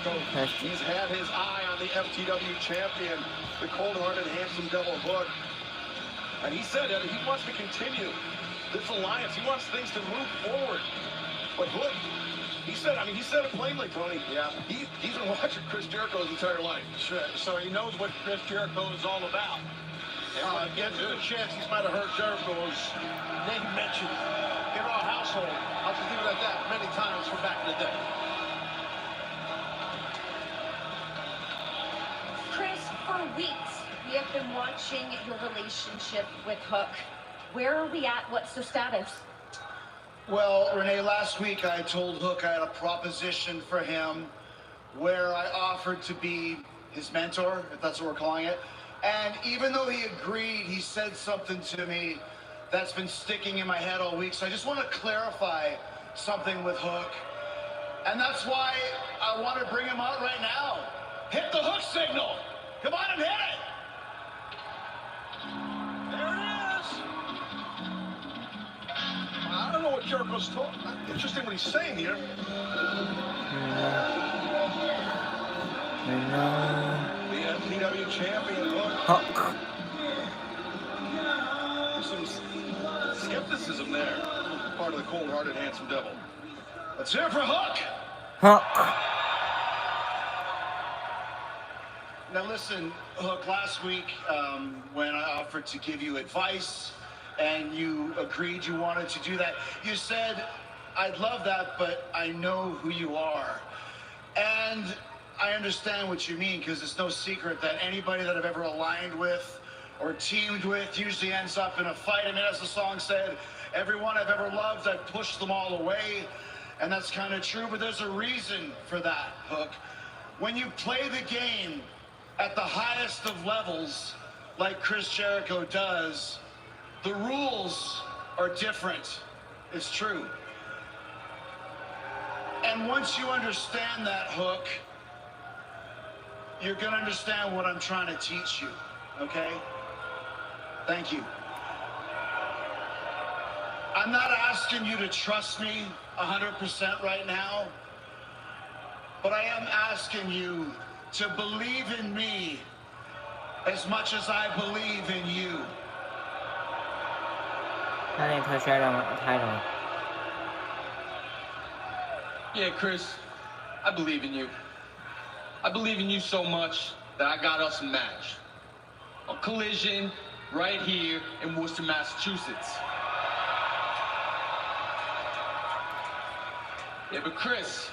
He's had his eye on the FTW champion, the cold-hearted, handsome devil Hook. And he said that he wants to continue this alliance. He wants things to move forward. But Hook, he said it plainly, Tony. Yeah. He's been watching Chris Jericho his entire life. Sure. So he knows what Chris Jericho is all about. There's a chance he might have heard Jericho's name mentioned in our household. I'll just leave it at that many times from back in the day. Chris, for weeks, we have been watching your relationship with Hook. Where are we at? What's the status? Well, Renee, last week I told Hook I had a proposition for him where I offered to be his mentor, if that's what we're calling it. And even though he agreed, he said something to me that's been sticking in my head all week. So I just want to clarify something with Hook. And that's why I want to bring him out right now. Hit the Hook signal. Come on and hit it. There it is. I don't know what Jericho's talking. Interesting what he's saying here. The FTW champion Hook. Some skepticism there. Part of the cold-hearted, handsome devil. Let's hear it for Hook. Hook. Now listen, Hook, last week when I offered to give you advice and you agreed you wanted to do that, you said, I'd love that, but I know who you are. And I understand what you mean, because it's no secret that anybody that I've ever aligned with or teamed with usually ends up in a fight. I mean, as the song said, everyone I've ever loved, I've pushed them all away. And that's kind of true, but there's a reason for that, Hook. When you play the game at the highest of levels, like Chris Jericho does, the rules are different. It's true. And once you understand that, Hook, you're gonna understand what I'm trying to teach you, okay? Thank you. I'm not asking you to trust me 100% right now, but I am asking you to believe in me as much as I believe in you. I didn't push right on the title. Yeah, Chris, I believe in you. I believe in you so much that I got us a match. A collision right here in Worcester, Massachusetts. Yeah, but Chris,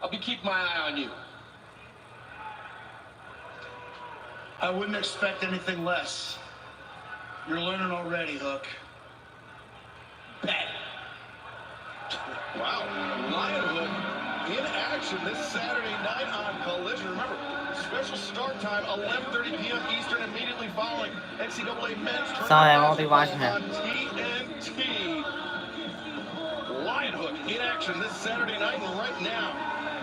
I'll be keeping my eye on you. I wouldn't expect anything less. You're learning already, Hook. Bet. Wow. Lion Hook in action this Saturday night on Collision. Remember, special start time, 11:30 p.m. Eastern, immediately following NCAA men's tournament. Sorry, I won't be watching it. On TNT. Lion Hook in action this Saturday night, and right now,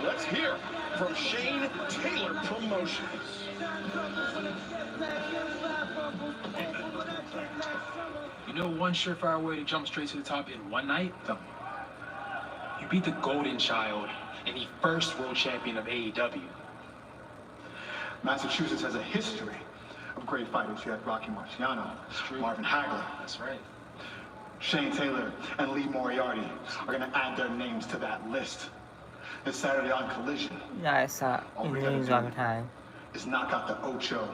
let's hear from Shane Taylor Promotions. You know one surefire way to jump straight to the top in one night? You beat the golden child and the first world champion of AEW. Massachusetts has a history of great fighters. You had Rocky Marciano, Marvin Hagler. That's right. Shane Taylor and Lee Moriarty are going to add their names to that list. This Saturday on Collision. Yeah, I saw in the news all the time. Is knock out the Ocho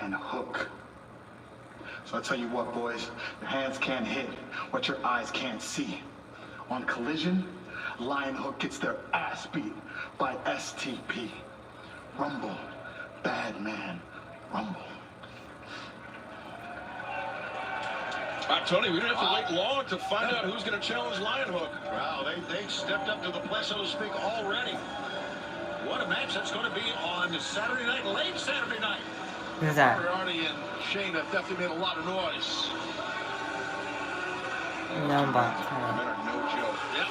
and Hook. So I tell you what, boys, your hands can't hit what your eyes can't see. On Collision, Lion Hook gets their ass beat by STP. Rumble, bad man, rumble. All right, Tony, we don't have to wait long to find out who's going to challenge Lion Hook. Wow, they stepped up to the plate, so to speak, already. What a match that's going to be on Saturday night, late Saturday night. Who's that? Moriarty and Shane have definitely made a lot of noise. No, but No joke. Yep.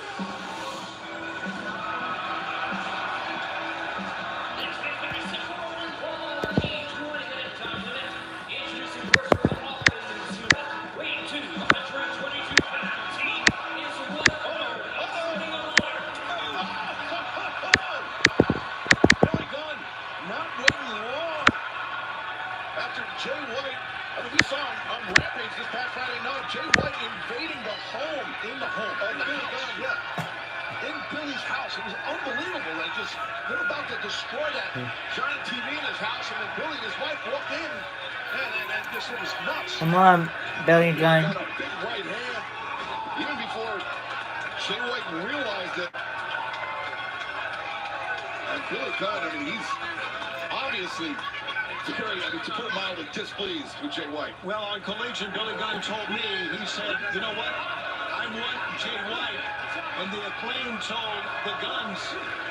they're about to destroy that giant TV in his house, and then Billy and his wife walked in, and just it was nuts. Come on, Billy Gunn. Got a big right hand, even before Jay White realized it. And Billy Gunn, I mean, he's obviously very, I mean, to put it mildly, displeased with Jay White. Well, on Collision, Billy Gunn told me, he said, you know what? I want Jay White. And the Acclaim told the Guns,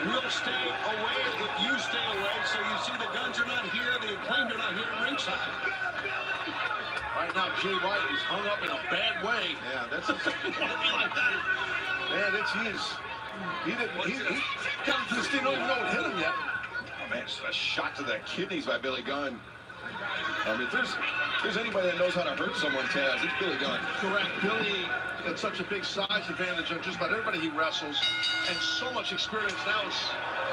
we'll stay away if you stay away. So you see the Guns are not here, the Acclaimed are not here at ringside. Right now, Jay White is hung up in a bad way. Yeah, that's want to be like that. Man, he just didn't even know it hit him yet. Oh, man, just a shot to the kidneys by Billy Gunn. I mean, if there's anybody that knows how to hurt someone, Taz, it's Billy Gunn. Correct. Billy got such a big size advantage on just about everybody he wrestles, and so much experience. Now it's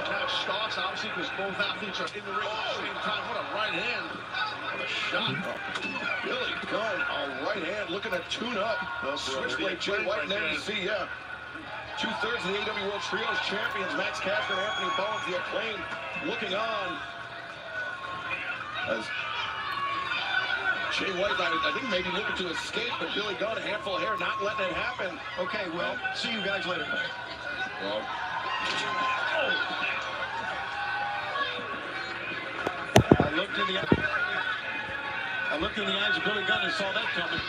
match starts, obviously, because both athletes are in the ring at the same time. What a right hand. What a shot. Billy Gunn, a right hand, looking to tune up. Switchblade Jay White, and there you see, yeah. 2/3 of the AEW World Trios champions, Max Caster and Anthony Bowens, the Acclaim, looking on. As Jay White, I think maybe looking to escape, but Billy Gunn, a handful of hair, not letting it happen. Okay, well, see you guys later. Well, I looked in the eyes of Billy Gunn and saw that coming.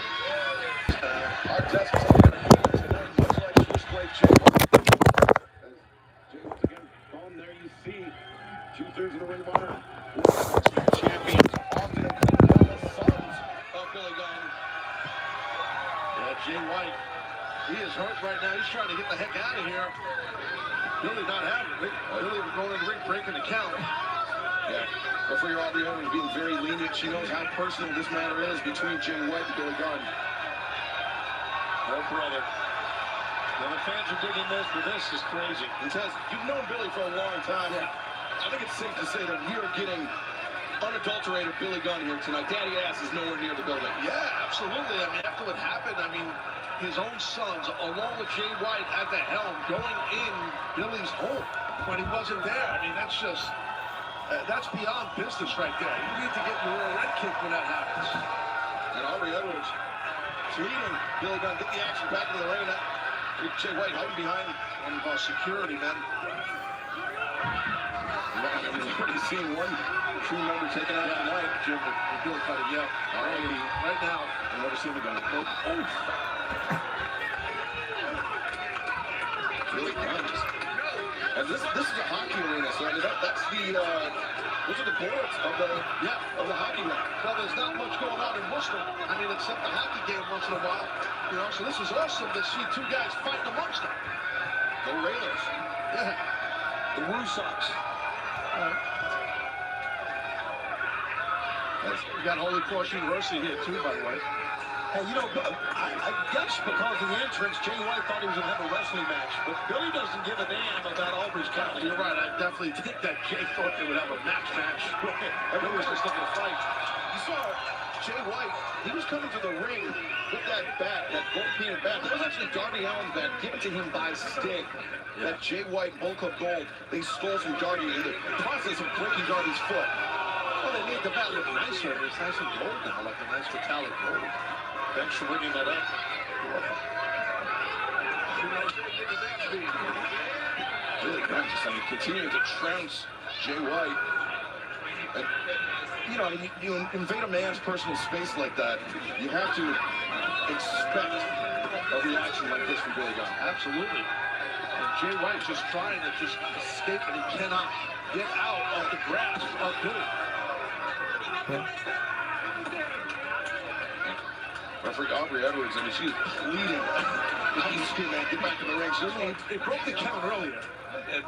Our desk is much like Switchblade Jay White. Jay once again, boom, there you see 2/3 of the ring honor. Champions often on the sons of Billy Gunn. Yeah, Jay White, he is hurt right now. He's trying to get the heck out of here. Billy not having it. Billy going in the ring, breaking the count. Yeah, referee Aubrey Edwards being very lenient. She knows how personal this matter is between Jay White and Billy Gunn. Oh, brother. Now the fans are digging this, but this is crazy. He says, you've known Billy for a long time. Yeah. I think it's safe to say that we are getting unadulterated Billy Gunn here tonight. Daddy Ass is nowhere near the building. Yeah, absolutely. I mean, after what happened, I mean, his own sons, along with Jay White at the helm, going in Billy's home when he wasn't there. I mean, that's just, that's beyond business right there. You need to get your rear end kicked when that happens. And Aubrey Edwards leading Billy Gunn, get the action back in the ring. Jay White hiding behind one of our security men. We've already seen one true member taken out tonight. Jim, the Bill cut it, yeah. Right now. I've never seen the gun. Oh. Billy Gunn. And this is a hockey arena, so I mean, that's the those are the boards of the hockey rink. Well, there's not much going on in Worcester. I mean, except the hockey game once in a while. You know, so this is awesome to see two guys fighting amongst them. Go Railers. Yeah. The Woo Sox. We got Holy Cross University here too, by the way. Hey, you know, I guess because of the entrance, Jay White thought he was going to have a wrestling match, but Billy doesn't give a damn about Albridge County. You're right. I definitely think that Jay thought they would have a match. Everyone was just looking to fight. You saw Jay White. He was coming to the ring with that bat, that gold painted bat. That was actually Darby Allin's bat, given to him by Sting. That Jay White Bull Club Gold, they stole from Darby in the process of breaking Darby's foot. Well, they made the bat look nicer. It's nice and gold now, like a nice metallic gold. Thanks for bringing that up. Really good. I mean, continuing to trounce Jay White. And, you know, you invade a man's personal space like that, you have to expect a reaction like this from Billy Gunn. Absolutely. And Jay White's just trying to just escape, and he cannot get out of the grasp of Billy. Yeah. Referee Aubrey Edwards, I mean, she's pleading. Man, get back in the ring. They broke the count earlier.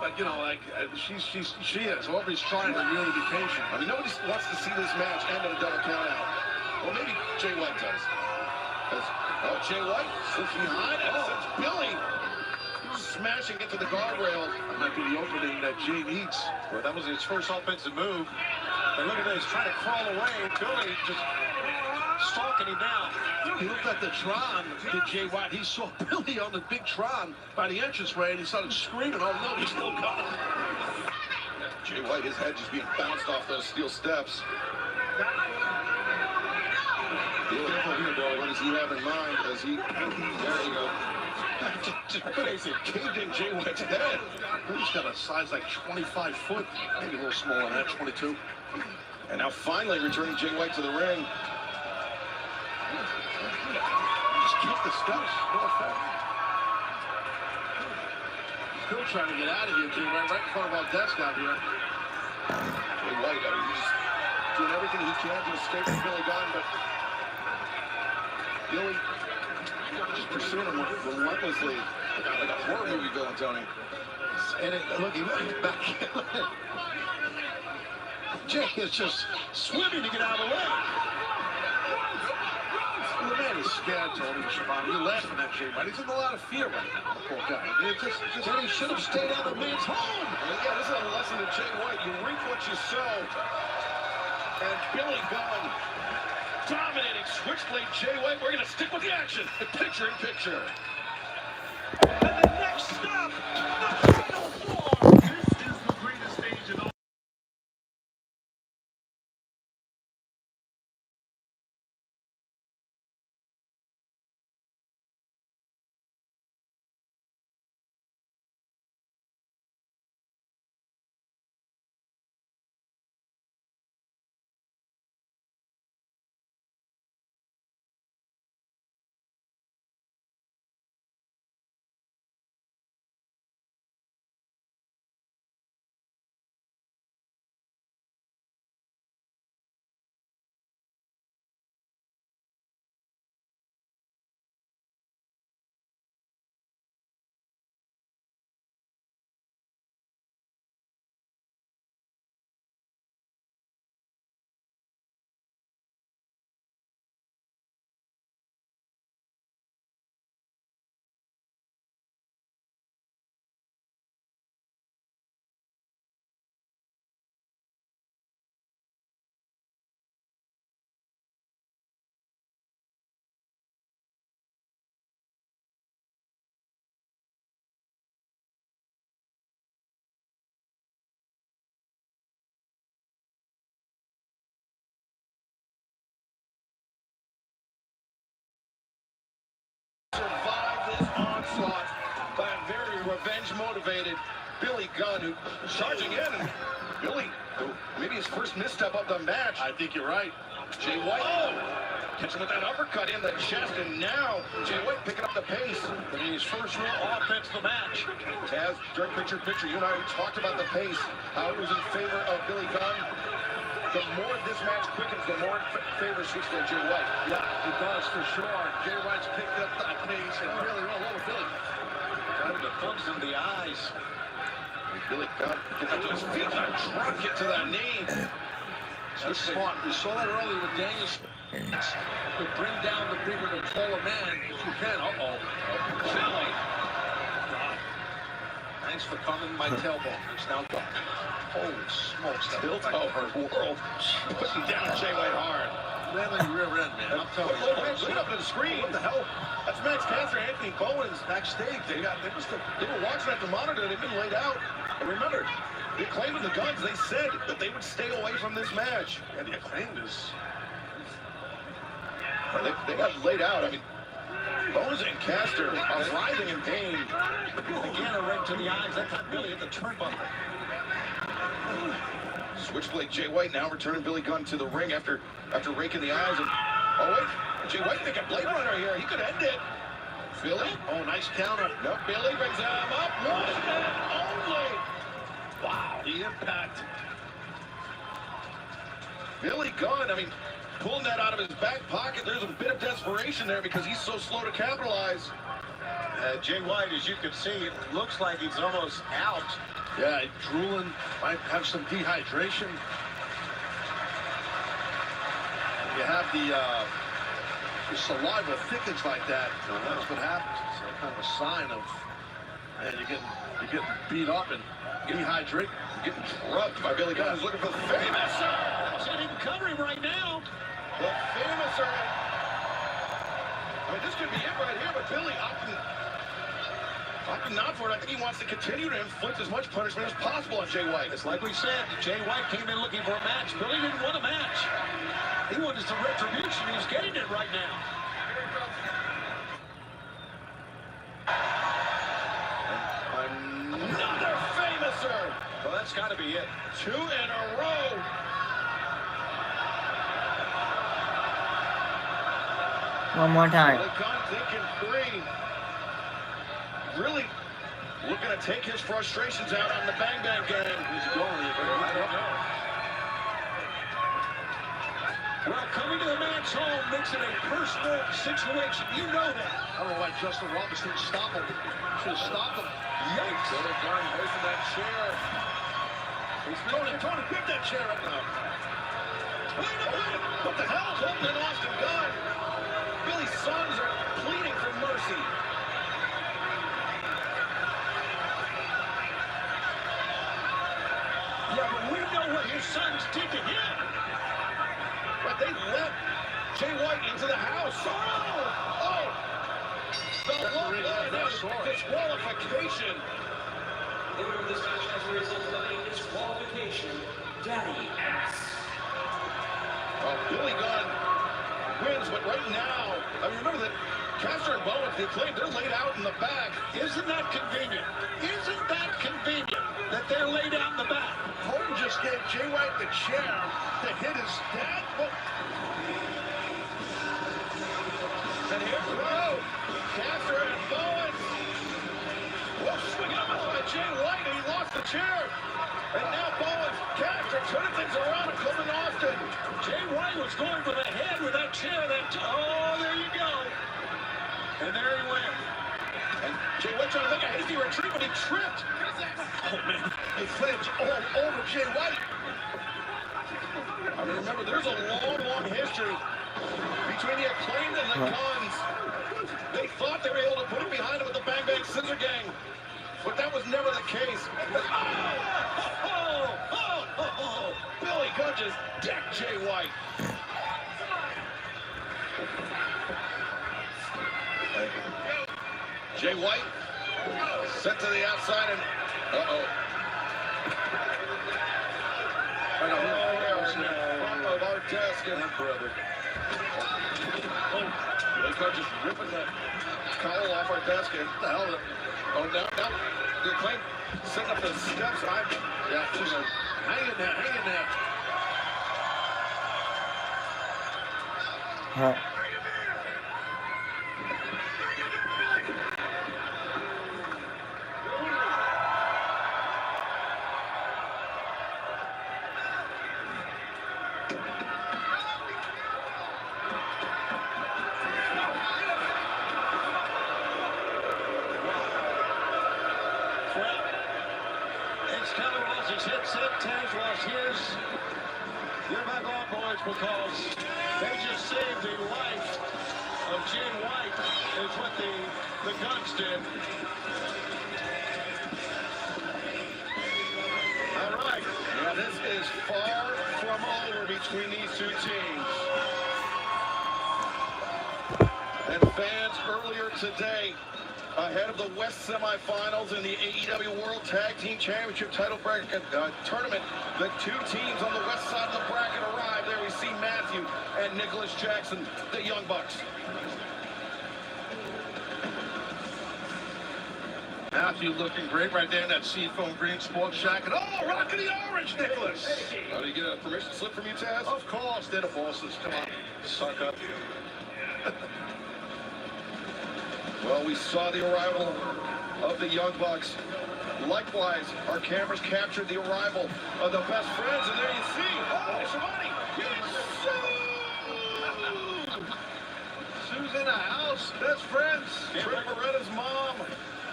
But, you know, like, she is. Aubrey's trying to really be patient. I mean, nobody wants to see this match end in a double count out. Well, maybe Jay White does. Oh, Jay White slips behind. It's Billy smashing into the guardrail. That might be the opening that Jay needs. Well, that was his first offensive move. And look at this, trying to crawl away. Billy just stalking him down. He looked at the Tron, did Jay White. He saw Billy on the big Tron by the entranceway, and he started screaming, oh no, he's still coming. Jay White, his head just being bounced off those steel steps. Careful here, Bill. What does he have in mind? As he, there you go. Just basically caved in Jay White's head. He's got a size like 25 foot, maybe a little smaller than that, 22. And now finally returning Jay White to the ring. Just kick the steps. No effect. Still trying to get out of here, Jay White, right in front of our desk out here. Jay White, I mean, he's doing everything he can to escape from Billy Gunn, but Billy just pursuing him relentlessly. Like a horror movie villain, Tony. And look, he went back. Jay is just swimming to get out of the way. Well, the man is scared, Tony Schiavone. You're laughing at Jay White. He's in a lot of fear right now, the poor guy. It just he should have stayed out of the man's home. Yeah, this is a lesson to Jay White. You reap what you sow. And Billy Gunn dominating Switchblade Jay White. We're going to stick with the action. Picture in picture. And the next stop, the final four. This is the greatest stage in all. Survive this onslaught by a very revenge-motivated Billy Gunn, who charging in. And Billy, maybe his first misstep of the match. I think you're right. Jay White, catching with that uppercut in the chest, and now Jay White picking up the pace. And his first real offense of the match. Taz, during picture, you and I, we talked about the pace, how it was in favor of Billy Gunn. The more this match quickens, the more it favors Switchblade Jay White. Yeah, it does for sure. Jay White's picked up that pace and really all over Billy. Got the thumbs in the eyes. Billy Gunn gets up to his feet and drop it to the knee. That's smart. We saw that earlier with Daniel. To bring down the bigger and taller man if you can. Billy. Thanks for coming, my tailbone. It's now gone. Holy smokes. Built over world. Pushing down Jay White hard. Landing rear end, man. I'm telling you. Look up to the screen. What the hell? That's Max Caster, Anthony Bowens backstage. They were watching at the monitor. They've been laid out. And remember, the Acclaimed and the Guns, they said that they would stay away from this match. And the Acclaimed is... They got laid out. I mean, Bowens and Caster are writhing in pain. Again, a ring to the eyes. That got Billy at the turnbuckle. Switchblade Jay White now returning Billy Gunn to the ring after raking the eyes. And, oh, wait. Jay White make a Blade Runner here. He could end it. Billy. Oh, nice counter. No, Billy brings him up. One man only. Wow, the impact. Billy Gunn, I mean, pulling that out of his back pocket. There's a bit of desperation there because he's so slow to capitalize. Jay White, as you can see, it looks like he's almost out. Yeah, drooling, might have some dehydration. You have the saliva thickens like that. That's what happens. It's kind of a sign of, man, you're getting beat up and dehydrated. Getting drugged by Billy Gunn. He's looking for the Famouser. Can't even cover him right now. The Famouser. I mean, this could be it right here, but Billy opting. Not for it. I think he wants to continue to inflict as much punishment as possible on Jay White. It's like we said, Jay White came in looking for a match. Billy didn't want a match. He wanted some retribution. He's getting it right now. Another famouser. Well, that's got to be it. 2 in a row. One more time. The gun thinking 3. Really looking to take his frustrations out on the Bang Bang gang. Who's going? I don't know. Well, coming to the man's home makes it a personal situation. You know that. I don't know why Justin Robinson didn't stop him. Should have stopped him. Yikes. Billy Gunn hoisting that chair. Tony, pick that chair up now. Wait a minute. What the hell is holding an Austin Gunn? Billy's sons are pleading for mercy. Yeah, but we know what his sons did to him. But they let Jay White into the house. Oh! The disqualification. The winner of this match as a result of a disqualification, Daddy Ass. Well, Billy Gunn wins, but right now, I mean, remember that Caster and Bowens, they claim they're laid out in the back. Isn't that convenient? Isn't that convenient that they're laid out in the back? Holden just gave Jay White the chair to hit his dad. And here we go. Caster and Bowens. Well, swinging up by Jay White, and he lost the chair. And now Bowens, Caster turning things around and coming Austin. Jay White was going for the head with that chair. Oh, there you go. And there he went. And Jay White trying to make a hasty retreat, but he tripped. Oh, man. He flinched all over Jay White. I mean, remember, there's a long history between the Acclaimed and the Guns. They thought they were able to put him behind him with the Bang Bang Scissor Gang, but that was never the case. Billy Gunn just decked Jay White. Jay White set to the outside and of our desk and brother. Billy Gunn just ripping the cowl off our desk and what the hell? Oh, now the Acclaim setting up the steps. Just hanging there. Taz lost his. You're back on, boys, because they just saved the life of Jay White, is what the Guns did. All right. Yeah, this is far from over between these two teams. And fans earlier today, ahead of the West semifinals in the AEW World Tag Team Championship title bracket tournament, the 2 teams on the west side of the bracket arrive. There we see Matthew and Nicholas Jackson, the Young Bucks. Matthew looking great right there in that seafoam green sports jacket. Oh, rocking the orange, Nicholas. How do you get a permission slip from you, Taz? Of course, they're the bosses. Come on, suck up. Well, we saw the arrival of the Young Bucks. Likewise, our cameras captured the arrival of the Best Friends, and there you see, Shivani, Sue's in the house, Best Friends. Trent Beretta's mom,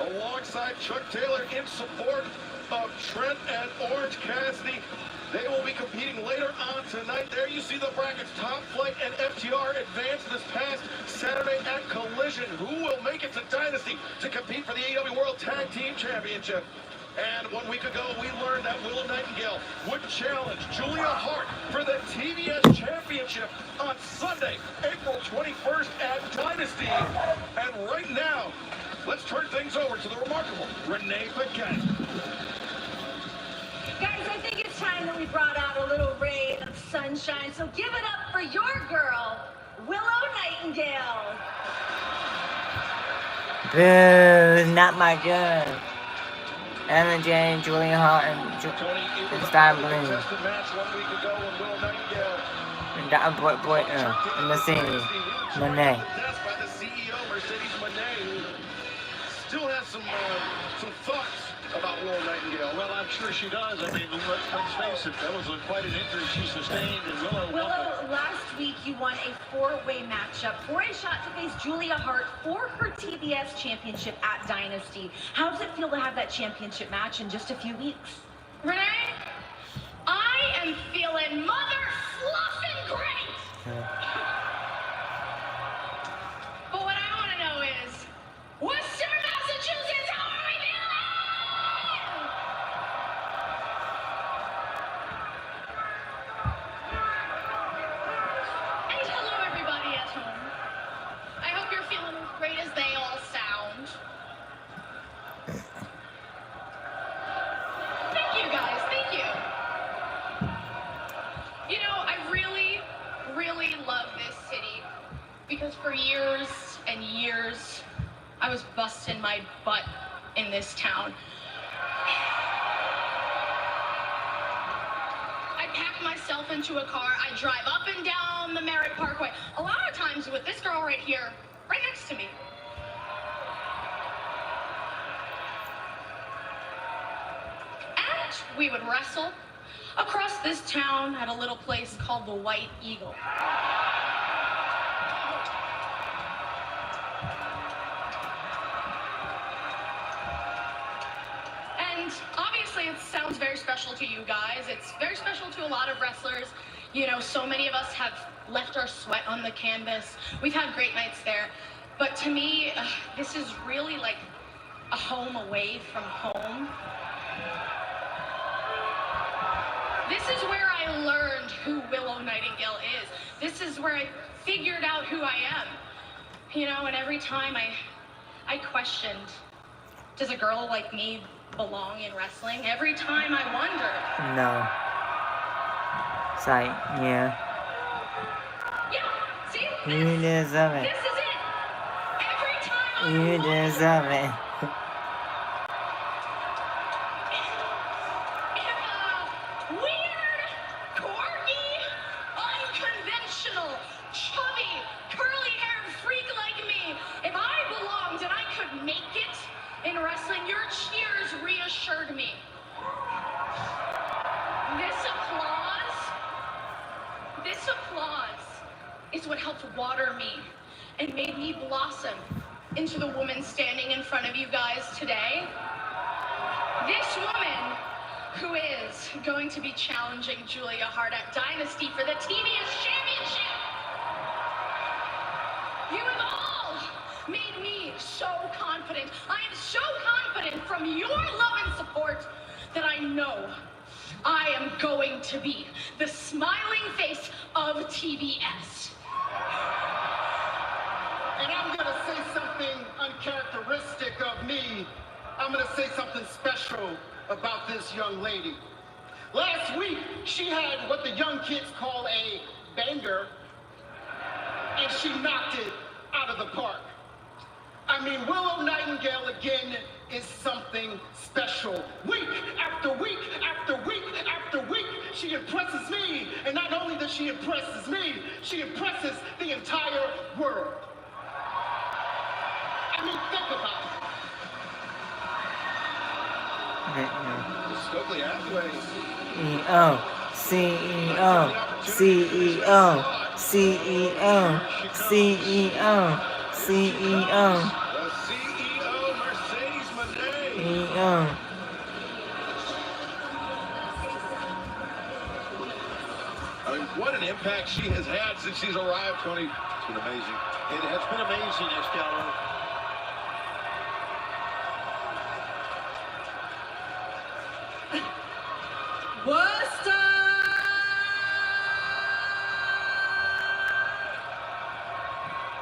alongside Chuck Taylor in support of Trent and Orange Cassidy. They will be competing later on tonight. There you see the brackets. Top Flight and FTR advanced this past Saturday at Collision. Who will make it to Dynasty to compete for the AEW World Tag Team Championship? And 1 week ago, we learned that Willow Nightingale would challenge Julia Hart for the TBS Championship on Sunday, April 21st at Dynasty. And right now, let's turn things over to the remarkable Renee Paquette. Guys, I think it's time that we brought out a little ray of sunshine. So give it up for your girl, Willow Nightingale. Boo, not my girl. Anna Jane, Julia Hart, and Star Blue. And the boy, and the city, Monet. By the CEO, Mercedes Monet, who still has some thoughts about Willow Nightingale. Well, I'm sure she does. I mean, let's face it, that was quite an injury she sustained. And Willow, last week you won a four-way matchup for a shot to face Julia Hart for her TBS championship at Dynasty. How does it feel to have that championship match in just a few weeks? Renee, I am feeling mother-fluffing great. But what I want to know is, Worcester, Massachusetts, how are we feeling? And hello, everybody at home. I hope you're feeling as great as they all sound. Thank you, guys. Thank you. You know, I really, really love this city because for years and years, I was busting my butt in this town. I pack myself into a car, I drive up and down the Merritt Parkway, a lot of times with this girl right here, right next to me. And we would wrestle across this town at a little place called the White Eagle. And obviously it sounds very special to you guys. It's very special to a lot of wrestlers. You know, so many of us have left our sweat on the canvas. We've had great nights there. But to me, this is really like a home away from home. This is where I learned who Willow Nightingale is. This is where I figured out who I am. You know, and every time I questioned, does a girl like me belong in wrestling? Every time I wondered. No. It's like, yeah. Yeah, see? You deserve it. This is it. Every time You deserve it. weird, quirky, unconventional, chubby, curly-haired freak like me, if I belonged and I could make it in wrestling, your cheers reassured me. This applause is what helped water me and made me blossom into the woman standing in front of you guys today. This woman who is going to be challenging Julia Hart at Dynasty for the TBS Championship. You have all made me so confident. I am so confident from your love and support that I know I am going to be the smiling face of TBS. And I'm gonna say something uncharacteristic of me. I'm gonna say something special about this young lady. Last week, she had what the young kids call a banger, and she knocked it out of the park. I mean, Willow Nightingale again is something special. Week after week after week after week, she impresses me. And not only does she impresses me, she impresses the entire world. I mean, think about it. The Stokely Hathaway. CEO, CEO, CEO, CEO, CEO, CEO. The CEO, Mercedes Monet. CEO. I mean, what an impact she has had since she's arrived, Tony. It's been amazing. It has been amazing, Escalon. Worcester!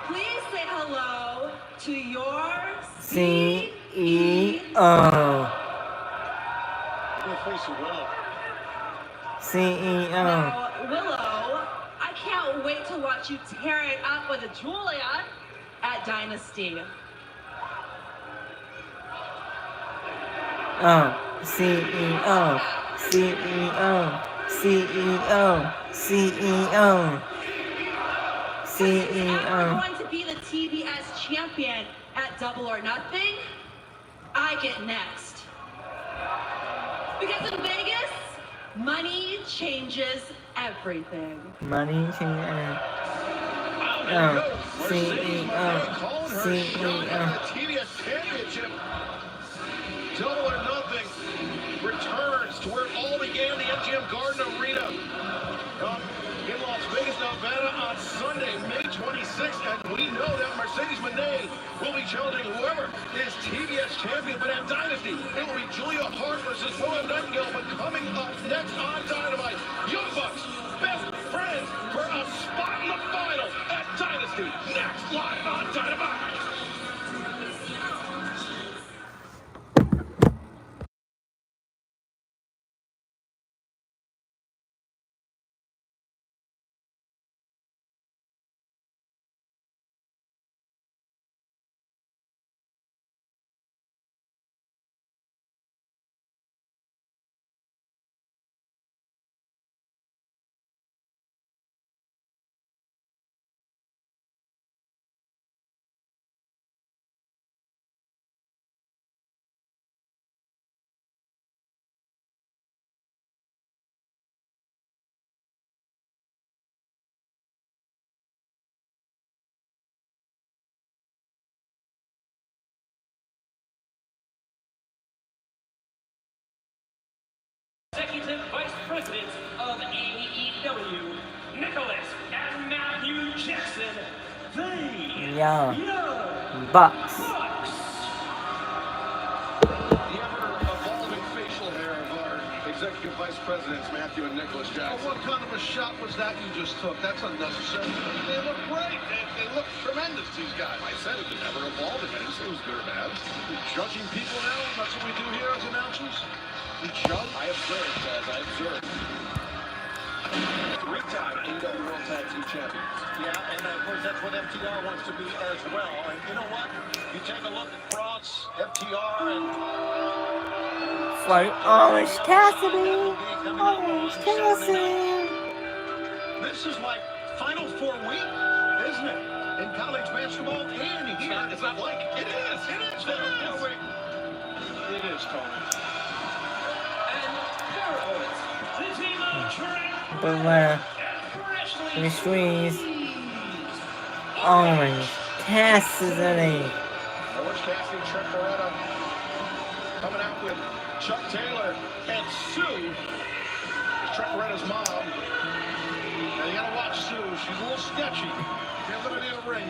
Please say hello to your CEO. CEO. Now, Willow, I can't wait to watch you tear it up with Julia at Dynasty. CEO. CEO. CEO. CEO. CEO. I'm going to be the TBS champion at Double or Nothing. I get next. Because in Vegas, money changes everything. Money changes. CEO. CEO. TBS Championship. Double or Nothing returns to where it all began, the MGM Garden Arena in Las Vegas, Nevada on Sunday, May 26th. And we know that Mercedes Moné will be challenging whoever is TBS champion. But at Dynasty, it will be Julia Hart versus Willow Nightingale. But coming up next on Dynamite, Young Bucks, best friends for a spot in the final at Dynasty. Next live on Dynamite. Executive Vice President of AEW, Nicholas and Matthew Jackson, the Young Bucks. The ever-evolving facial hair of our Executive Vice Presidents, Matthew and Nicholas Jackson. What kind of a shot was that you just took? That's unnecessary. They look great. They look tremendous, these guys. I said it was ever-evolving. I didn't say it was good or bad. Judging people now, that's what we do here as announcers. We judge. I observed, Chaz. I observed. Three-time AEW World Tag Team Champions. Yeah, and of course that's what FTR wants to be as well. And you know what? You take a look at Cross, FTR, and For Orange Cassidy. Orange Cassidy. this is like Final Four week, isn't it? In college basketball and It's not like it is. It is. It is, Tony. The winner. The squeeze. Orange Cassidy. Orange Cassidy, Trent Beretta coming out with Chuck Taylor and Sue. Trent Beretta's mom. Now you gotta watch Sue. She's a little sketchy. Can't let her in the ring.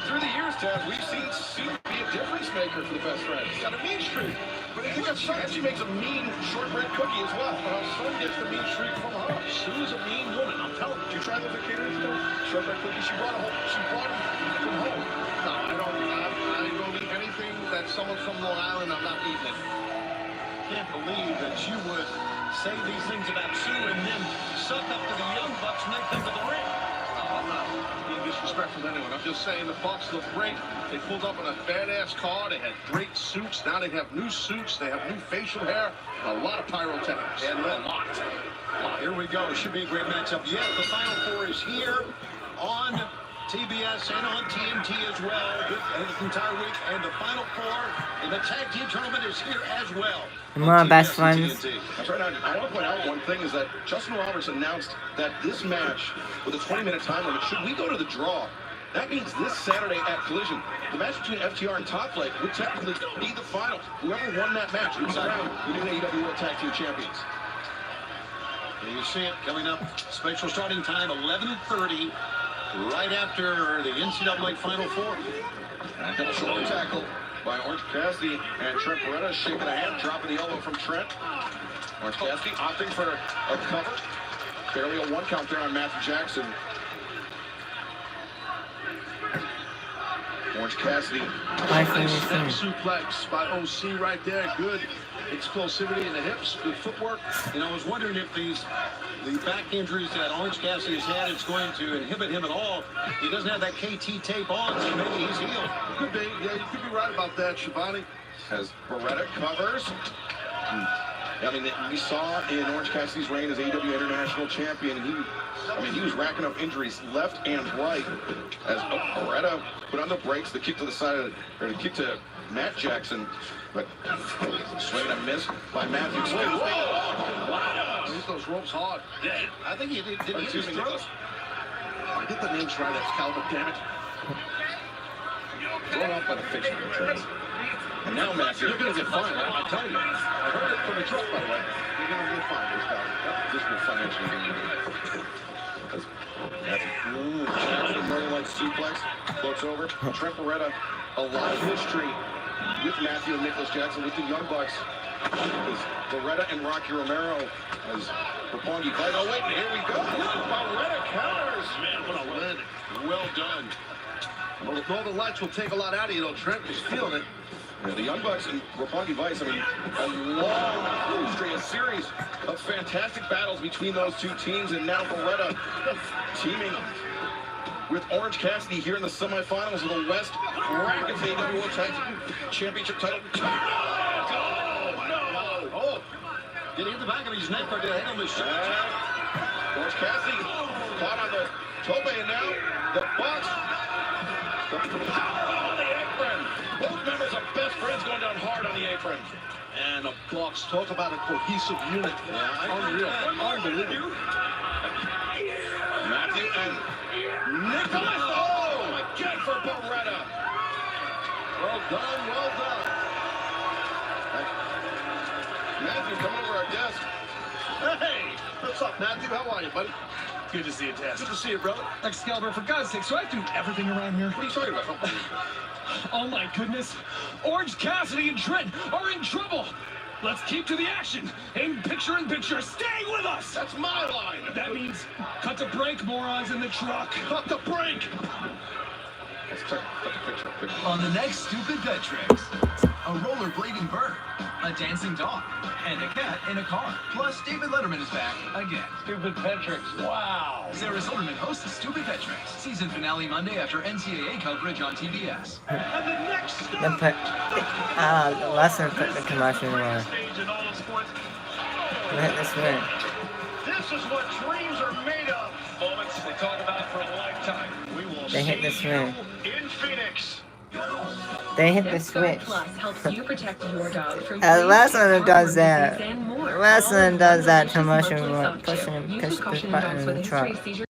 Through the years, Ted, we've seen Sue be a difference maker for the best friends. She's got a mean streak. But I think she makes a mean shortbread cookie as well. Her son gets the mean streak from her. Sue's a mean woman. I'm telling you. Did you try those at catering store? Shortbread cookie. She brought them from home. No, I don't eat anything that someone from Long Island. I'm not eating it. Can't believe that you would say these things about Sue and then suck up to the Young Bucks and make them to the ring. I'm not being disrespectful to anyone. I'm just saying the Bucks look great. They pulled up in a badass car. They had great suits. Now they have new suits. They have new facial hair. A lot of pyrotechnics. And a lot. Here we go. It should be a great matchup. Yes, the Final Four is here on TBS and on TNT as well this entire week. And the Final Four in the tag team tournament is here as well. My best friends. That's right. I want to point out one thing is that Justin Roberts announced that this match with a 20-minute time limit, should we go to the draw, that means this Saturday at Collision, the match between FTR and Top Flight would technically be the final. Whoever won that match would be crowned the new AEW World Tag Team Champions. There you see it coming up. Special starting time 11:30, right after the NCAA Final Four. And double shoulder tackle by Orange Cassidy, and Trent Beretta shaking a hand, dropping the elbow from Trent. Orange Cassidy opting for a cover. Barely a one count there on Matthew Jackson. Orange Cassidy. Nice Step suplex by OC right there. Good explosivity in the hips, good footwork. You know, I was wondering if the back injuries that Orange Cassidy has had is going to inhibit him at all. He doesn't have that KT tape on, so maybe he's healed. Could be. Yeah, you could be right about that, Shivani. As Beretta covers. I mean, we saw in Orange Cassidy's reign as AEW International Champion, he was racking up injuries left and right. As Beretta put on the brakes, the kick to the side or the kick to Matt Jackson, but swing and a miss by Matthew. Wow! Hit those ropes hard. Yeah, I think he did. Did he hit his throat? Get the names right, Excalibur, damn it. Thrown off by the fixture. And now Matthew, you're going to get fined. I'm telling you. I heard it from the truck, by the way. You're going to get fined, this will financially be because Matthew, Northern Lights suplex, floats over. Trent Beretta, a lot of history with Matthew and Nicholas Jackson with the Young Bucks. Because Beretta and Rocky Romero as Roppongi fight. Oh wait, here we go. Beretta counters. Man, what a landing. Well done. Well, Northern Lights will take a lot out of you, though. Trent was feeling it. Yeah, the Young Bucks and Roppongi Vice, I mean, a long history, a series of fantastic battles between those two teams, and now Beretta teaming with Orange Cassidy here in the semifinals of the West Brackets AEW World Tag Championship title. Oh, no! Oh! Did he hit the back of his neck or did he hit him with his Orange Cassidy caught on the tope, and now the Bucks. On the apron. Both members of Best Friends going down hard on the apron. And the Bucks, talk about a cohesive unit. Unreal. Unbelievable. Matthew and Nicholas. Oh, again for Beretta. Well done, well done. Matthew coming over our desk. Hey, what's up, Matthew? How are you, buddy? Good to see you, Taz. Good to see you, brother. Excalibur, for God's sake, so I do everything around here. What are you talking about? Oh my goodness. Orange Cassidy and Trent are in trouble. Let's keep to the action. In picture, stay with us. That's my line. That means cut the brake, morons in the truck. Cut the brake. On the next Stupid Pet Tricks, a rollerblading bird, a dancing dog, and a cat in a car. Plus, David Letterman is back again. Stupid Pet Tricks. Wow. Sarah Silverman hosts Stupid Pet Tricks. Season finale Monday after NCAA coverage on TBS. And the next stop. Then put, last time put the commercial on. Hit this win. This is what dreams are made of. Moments they talk about for a lifetime. We will They hit the see switch. you in Phoenix. They hit the switch. Plus helps you protect your dog from Last one does that. and more. Last one does that Monthly commercial soft push chew. and Use push with the caution in button dogs in with the history truck. of seizure.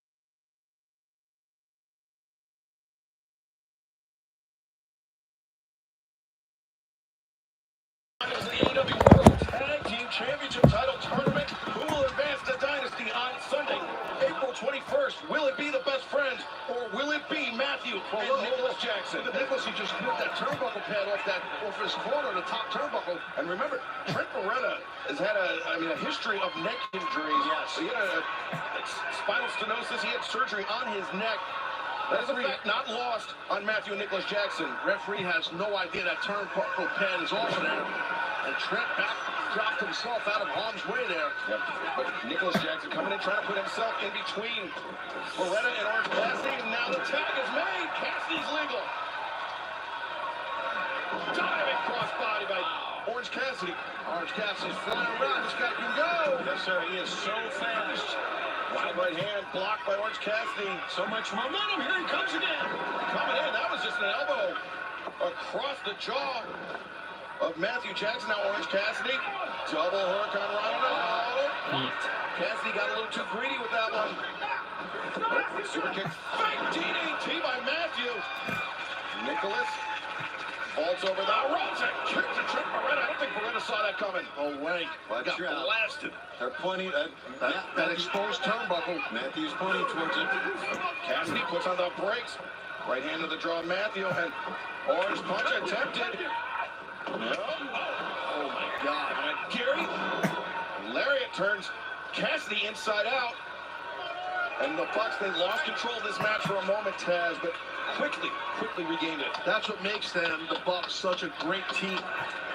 AEW World Tag Team Championship title tournament. Who will advance to Dynasty on Sunday, April 21st? Will it be the Best Friends, or will it be Matthew and Nicholas Jackson? Nicholas, he just ripped that turnbuckle pad off his corner, the top turnbuckle. And remember, Trent Beretta has had a history of neck injuries. Yes. He had a spinal stenosis. He had surgery on his neck. That is a fact not lost on Matthew and Nicholas Jackson. Referee has no idea that turnbuckle pad is off there. And Trent dropped himself out of harm's way there. Yep. But Nicholas Jackson coming in, trying to put himself in between Beretta and Orange Cassidy. And now the tag is made. Cassidy's legal. Diving crossbody by Orange Cassidy. Orange Cassidy's flying around. This guy can go. Yes, sir. He is so fast. Wide right hand blocked by Orange Cassidy. So much momentum. Here he comes again. Coming in. That was just an elbow across the jaw of Matthew Jackson. Now Orange Cassidy. Double Hurricane Rhino. Cassidy got a little too greedy with that one. Super kick. Fake DDT by Matthew. Nicholas vaults over the ropes and kicks to Trent Beretta. I don't think Beretta saw that coming. Oh, wait. Got blasted. They're pointing that exposed turnbuckle. Matthew's pointing towards it. Cassidy puts on the brakes. Right hand to the draw, Matthew, and Orange punch attempted. No. Oh my God. And Gary, Lariat turns Cassidy inside out. And the Bucks, they lost control of this match for a moment, Taz, but quickly regained it. That's what makes them, the Bucks, such a great team.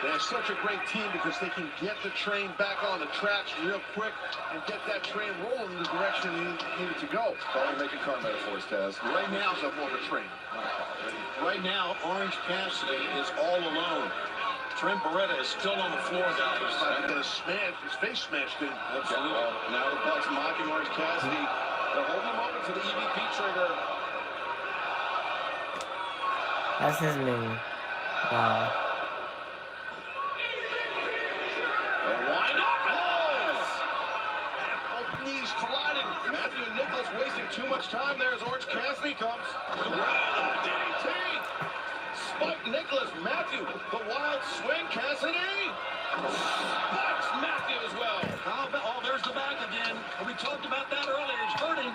They're such a great team because they can get the train back on the tracks real quick and get that train rolling in the direction it needed to go. Probably making car metaphors, Taz. Right now, it's more of a train. Right now, Orange Cassidy is all alone. Trent Beretta is still on the floor, guys. He's got his face smashed in. Absolutely. Now the Bucks mocking Orange Cassidy. They're holding him open to the EVP trigger. That's his move. Wow. Knees colliding. Matthew and Nicholas wasting too much time there as Orange Cassidy comes. DDT. Spike Nicholas. Matthew. The wild swing. Cassidy. Spikes Matthew as well. Oh, there's the back again. We talked about that earlier. It's hurting.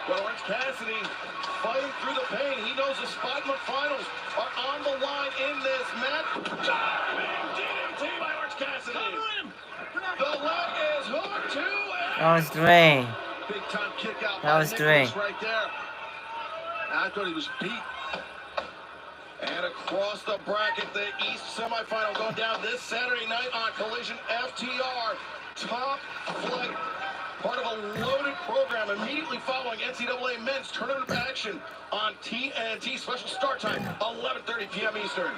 But Orange Cassidy fighting through the pain. He knows the spot in the finals are on the line in this match. Diving DDT by Orange Cassidy. The leg is hooked to it. That was Dre. Big time kick out. That was Dre. Right there. I thought he was beat. And across the bracket, the East semifinal going down this Saturday night on Collision FTR. Top flight. Part of a loaded program immediately following NCAA men's tournament action on TNT. Special start time, 11:30 p.m. Eastern.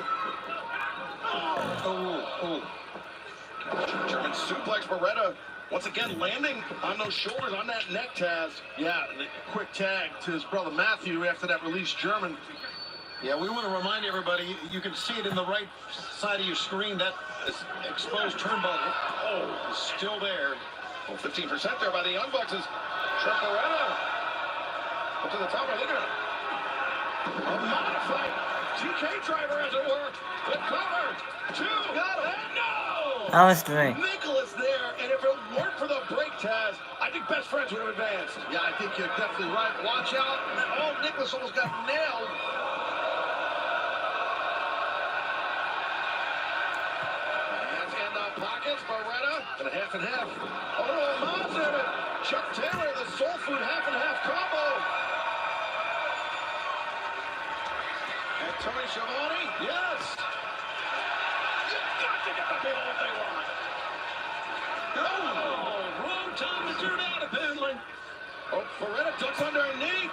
German suplex. Beretta once again landing on those shoulders, on that neck, Taz. Yeah, and a quick tag to his brother Matthew after that release German. Yeah, we want to remind everybody, you can see it in the right side of your screen, that exposed turnbuckle is still there. Well, 15% there by the Young Bucks is Trent Beretta. Up to the top, look at it. A modified TK driver, as it were. The cover. Two. Got it. No! That was Dre. Nicholas there, and if it weren't for the break, Taz, I think best friends would have advanced. Yeah, I think you're definitely right. Watch out. Oh, Nicholas almost got nailed. Hands in the pockets. Beretta. And a half and half. Oh, Monster. Chuck Taylor, the soul food half and half combo. And Tony Schiavone. Yes. You've got to get the people what they want. Oh, wrong time to turn out, apparently. Oh, Beretta ducks under a knee.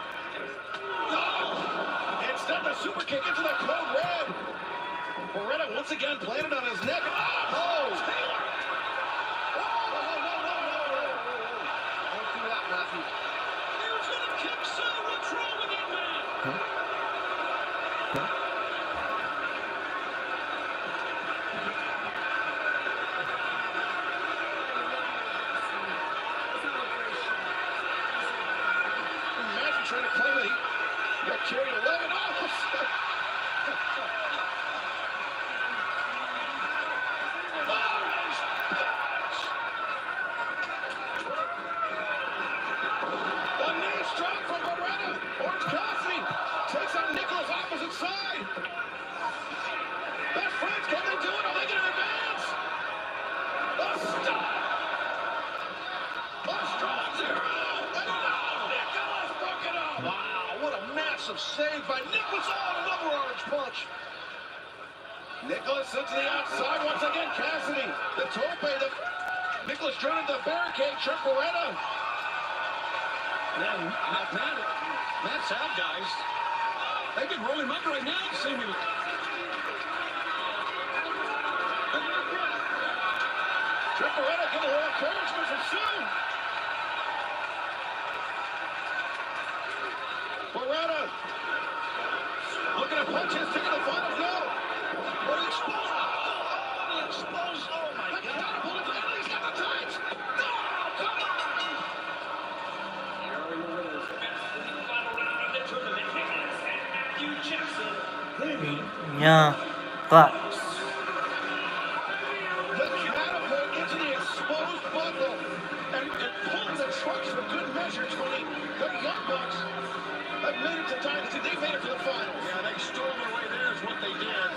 Oh, instead the super kick into the code red. Beretta once again planted on his neck. Oh, Taylor. Trying to claim that he got carried 11 off. The knee strike from Beretta. Orange Cassidy takes on Nicholas opposite side. Best friends, can they do it? Are they going to advance? The stop. A strong zero. Wow, what a massive save by Nicholas. Oh, another orange punch. Nicholas into the outside once again. Cassidy, the tope, the Nicholas driven the barricade. Trent Beretta. Man, Matt's out, guys. They can roll him up right now. See me. Trent Beretta getting a little encouragement from Sue. Beretta looking to punch his ticket to the finals. No. But he exposed. Oh, he exposed. Oh, my God. He's got the tights. No, come on. Here are your winners. Final round of the tournament. Nicholas and Matthew Jackson. Yeah, Bucks. The catapult into the exposed buckle and pulling the trucks for good measure, Tony. The Young Bucks have made it to Dynasty. They made it to the finals. Yeah, they stole their way there is what they did.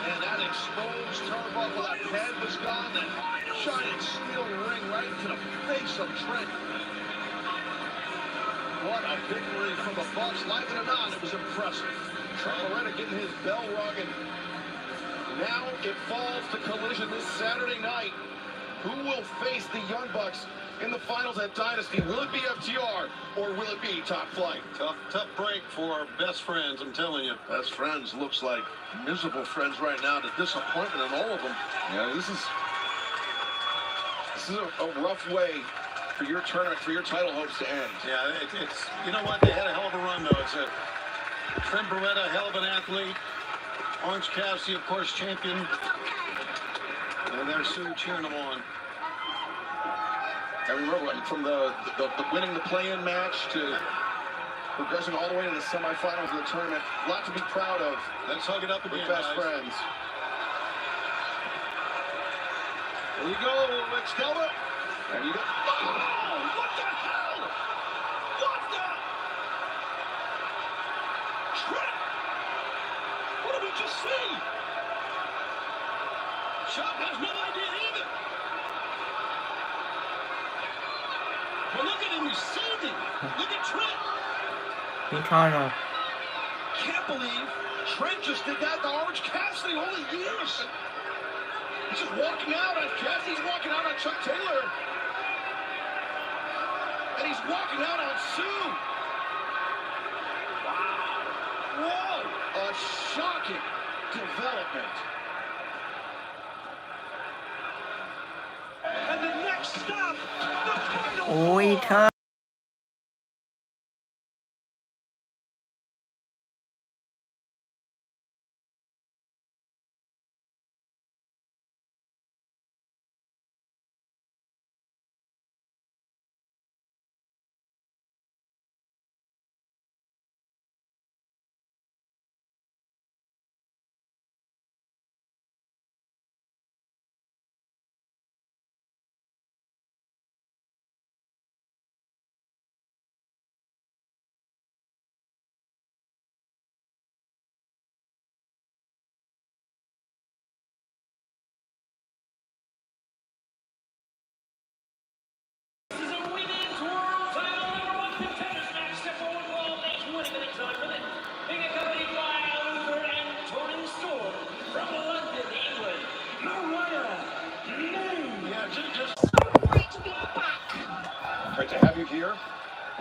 And that exposed turnbuckle, that pad was gone, that shining steel ring right into the face of Trent. What a victory from the Bucks. Like it or not, it was impressive. Trent Beretta getting his bell rung, and now it falls to Collision this Saturday night. Who will face the Young Bucks in the finals at Dynasty? Will it be FTR or will it be Top Flight? Tough break for Best Friends, I'm telling you. Best Friends looks like miserable friends right now. The disappointment in all of them. Yeah, this is a rough way for your tournament, for your title hopes to end. Yeah, it's you know what? They had a hell of a run, though. It's a Trent Beretta, hell of an athlete. Orange Cassidy, of course, champion. And they're soon cheering them on. I remember from the winning the play-in match to progressing all the way to the semifinals of the tournament. A lot to be proud of. Let's hug it up again, Best guys. friends. There you go, Rick Stelma. And you go. Oh, what the hell? What the? Trent! What did we just see? Chuck has no idea either. But look at him, he's seething. Look at Trent. Ricardo. Can't believe Trent just did that to Orange Cassidy all the years. He's just walking out on Cassidy's walking out on Chuck Taylor. And he's walking out on Sue. Wow. Whoa. A shocking development. And the next stop, the final. Ricardo. Great to have you here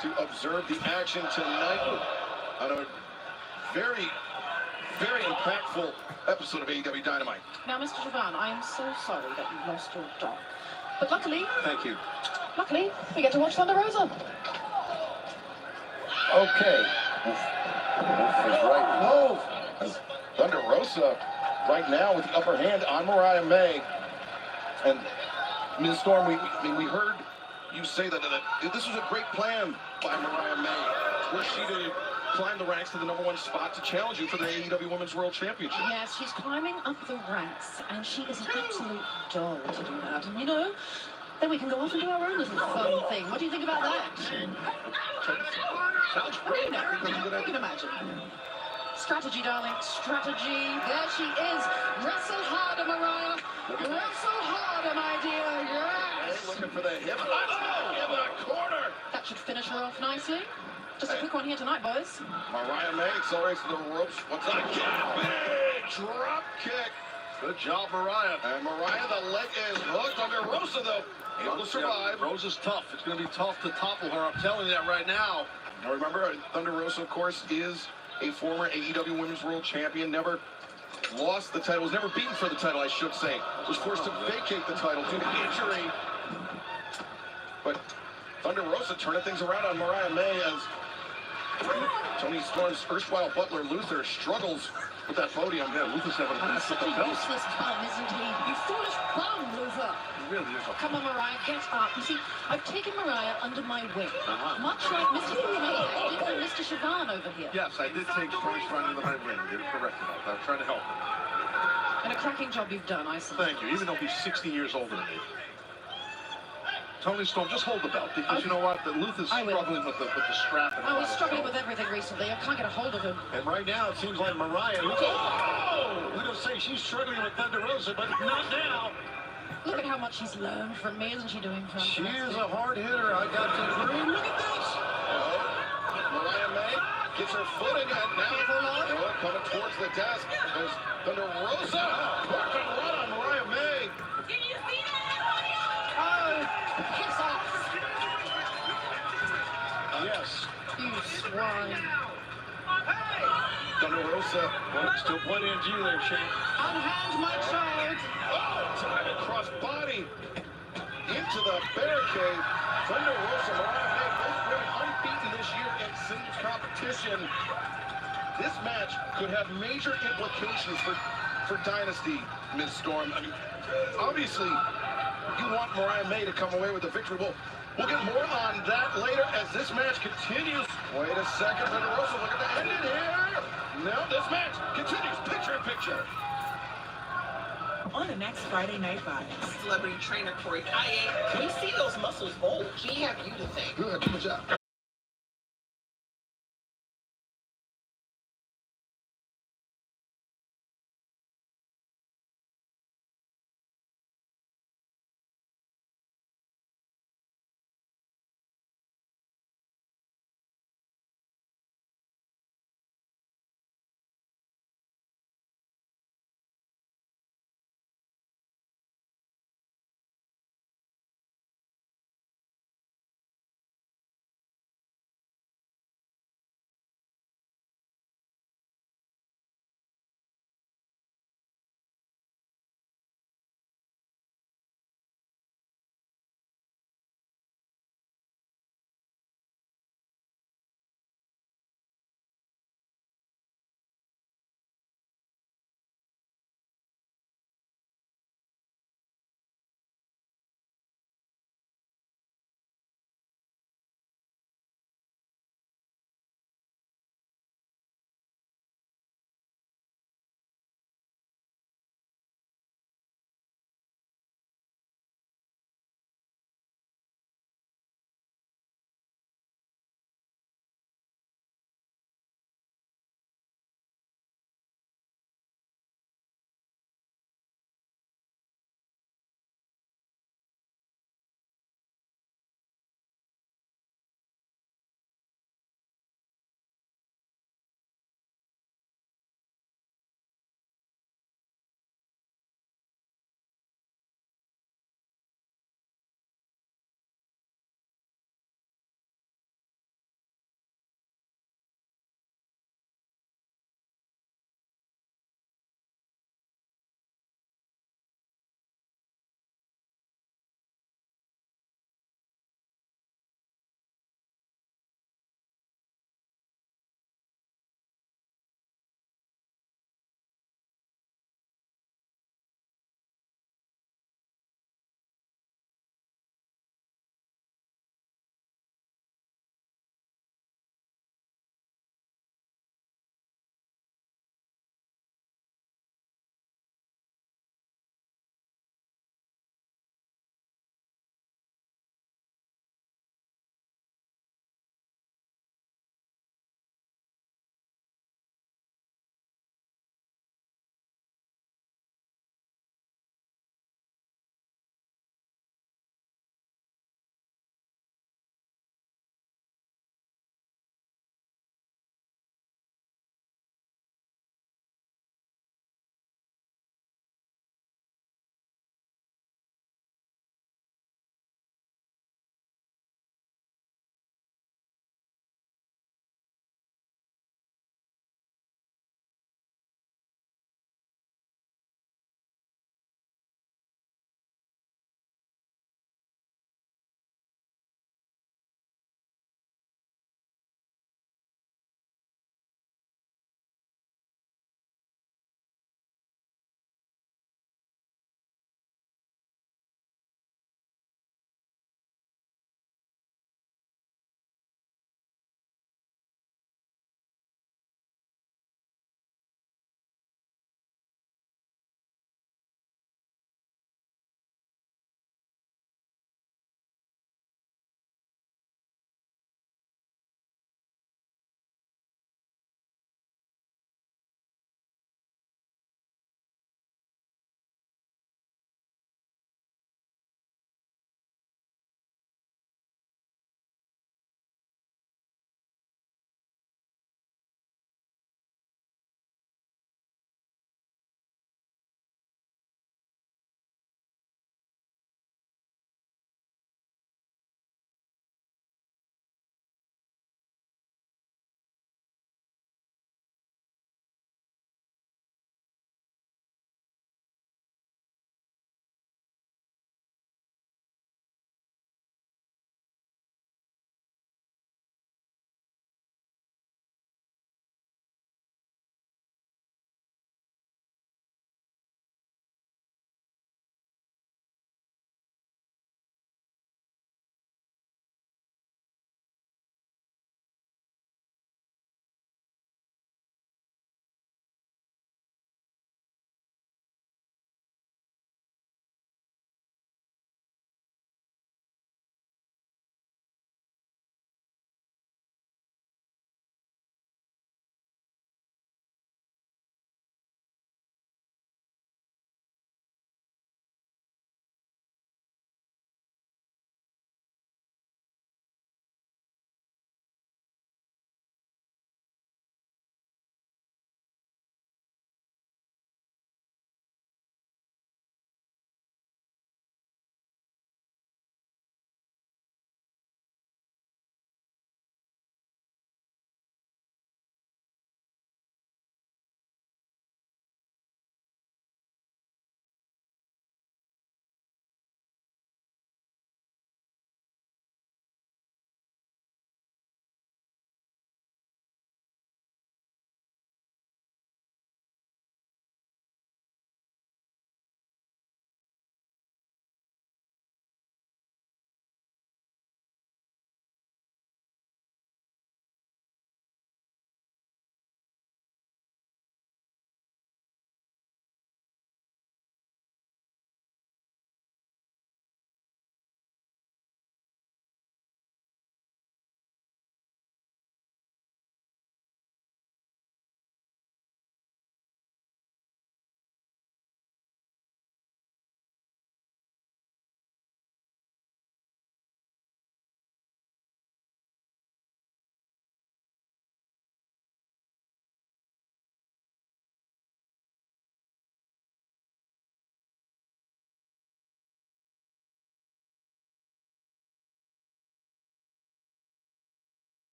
to observe the action tonight on a very, very impactful episode of AEW Dynamite. Now, Mr. Javan, I am so sorry that you lost your dog. But luckily, Thank you. we get to watch Thunder Rosa. Okay. Wolf is right. Wolf. As Thunder Rosa right now with the upper hand on Mariah May. And Ms. Storm, we heard you say that this was a great plan by Mariah May. Was she to climb the ranks to the #1 spot to challenge you for the AEW Women's World Championship? Yes, she's climbing up the ranks, and she is an absolute doll to do that. And you know, then we can go off and do our own little fun thing. What do you think about that? Sounds great. You can imagine. Strategy, darling, strategy. There she is. Wrestle harder, Mariah. Wrestle harder, my dear. Yes. Looking for the hip. Oh, in the corner. That should finish her off nicely. Just a quick one here tonight, boys. Mariah May accelerates to the ropes. What's that? Big drop kick. Good job, Mariah. And Mariah, the leg is hooked under Rosa, though. Able to survive. Rosa's tough. It's going to be tough to topple her. I'm telling you that right now. Now remember, Thunder Rosa, of course, is a former AEW Women's World Champion. Never lost the title. Was never beaten for the title, I should say. Was forced to vacate the title due to injury. But Thunder Rosa turning things around on Mariah May as Tony Storm's erstwhile butler Luther struggles with that podium. Yeah, Luther's having a mess with Such the a belt. useless bum, isn't he? You foolish bum, Luther. He really is. Come on, Mariah, get up. You see, I've taken Mariah under my wing. Much like Mr. May did with Mr. Siobhan over here. Yes, I did take Tony Storm into my ring. You're correct about that. I'm trying to help him. And a cracking job you've done, I see. Thank you, even though he's 60 years older than me. Tony Storm, just hold the belt, because you know what? The Luther's struggling with the strap. And I was struggling with everything recently. I can't get a hold of him. And right now, it seems like Mariah, we're going to say she's struggling with Thunder Rosa, but not now. Look at how much she's learned from me. Isn't she doing fantastic? She is a hard hitter. I got to agree. Look at this. gets her footing, and now coming towards the desk is Thunder Rosa. Working right on Mariah May. Did you see that? Kicks off. Yes. You swine. Thunder Rosa. Still plenty of G there, Shane. Unhand my child. Oh, time across body into the barricade. Thunder Rosa, Mariah May, both women unbeaten this year in singles competition. This match could have major implications for Dynasty, Ms. Storm. I mean, obviously, you want Mariah May to come away with the victory. We'll get more on that later as this match continues. Wait a second, Thunder Rosa, look at the ending here. Now this match continues, picture in picture. On the next Friday Night Vibes, celebrity trainer Corey Kaye, we see those muscles bulge. We have you to thank. Good job.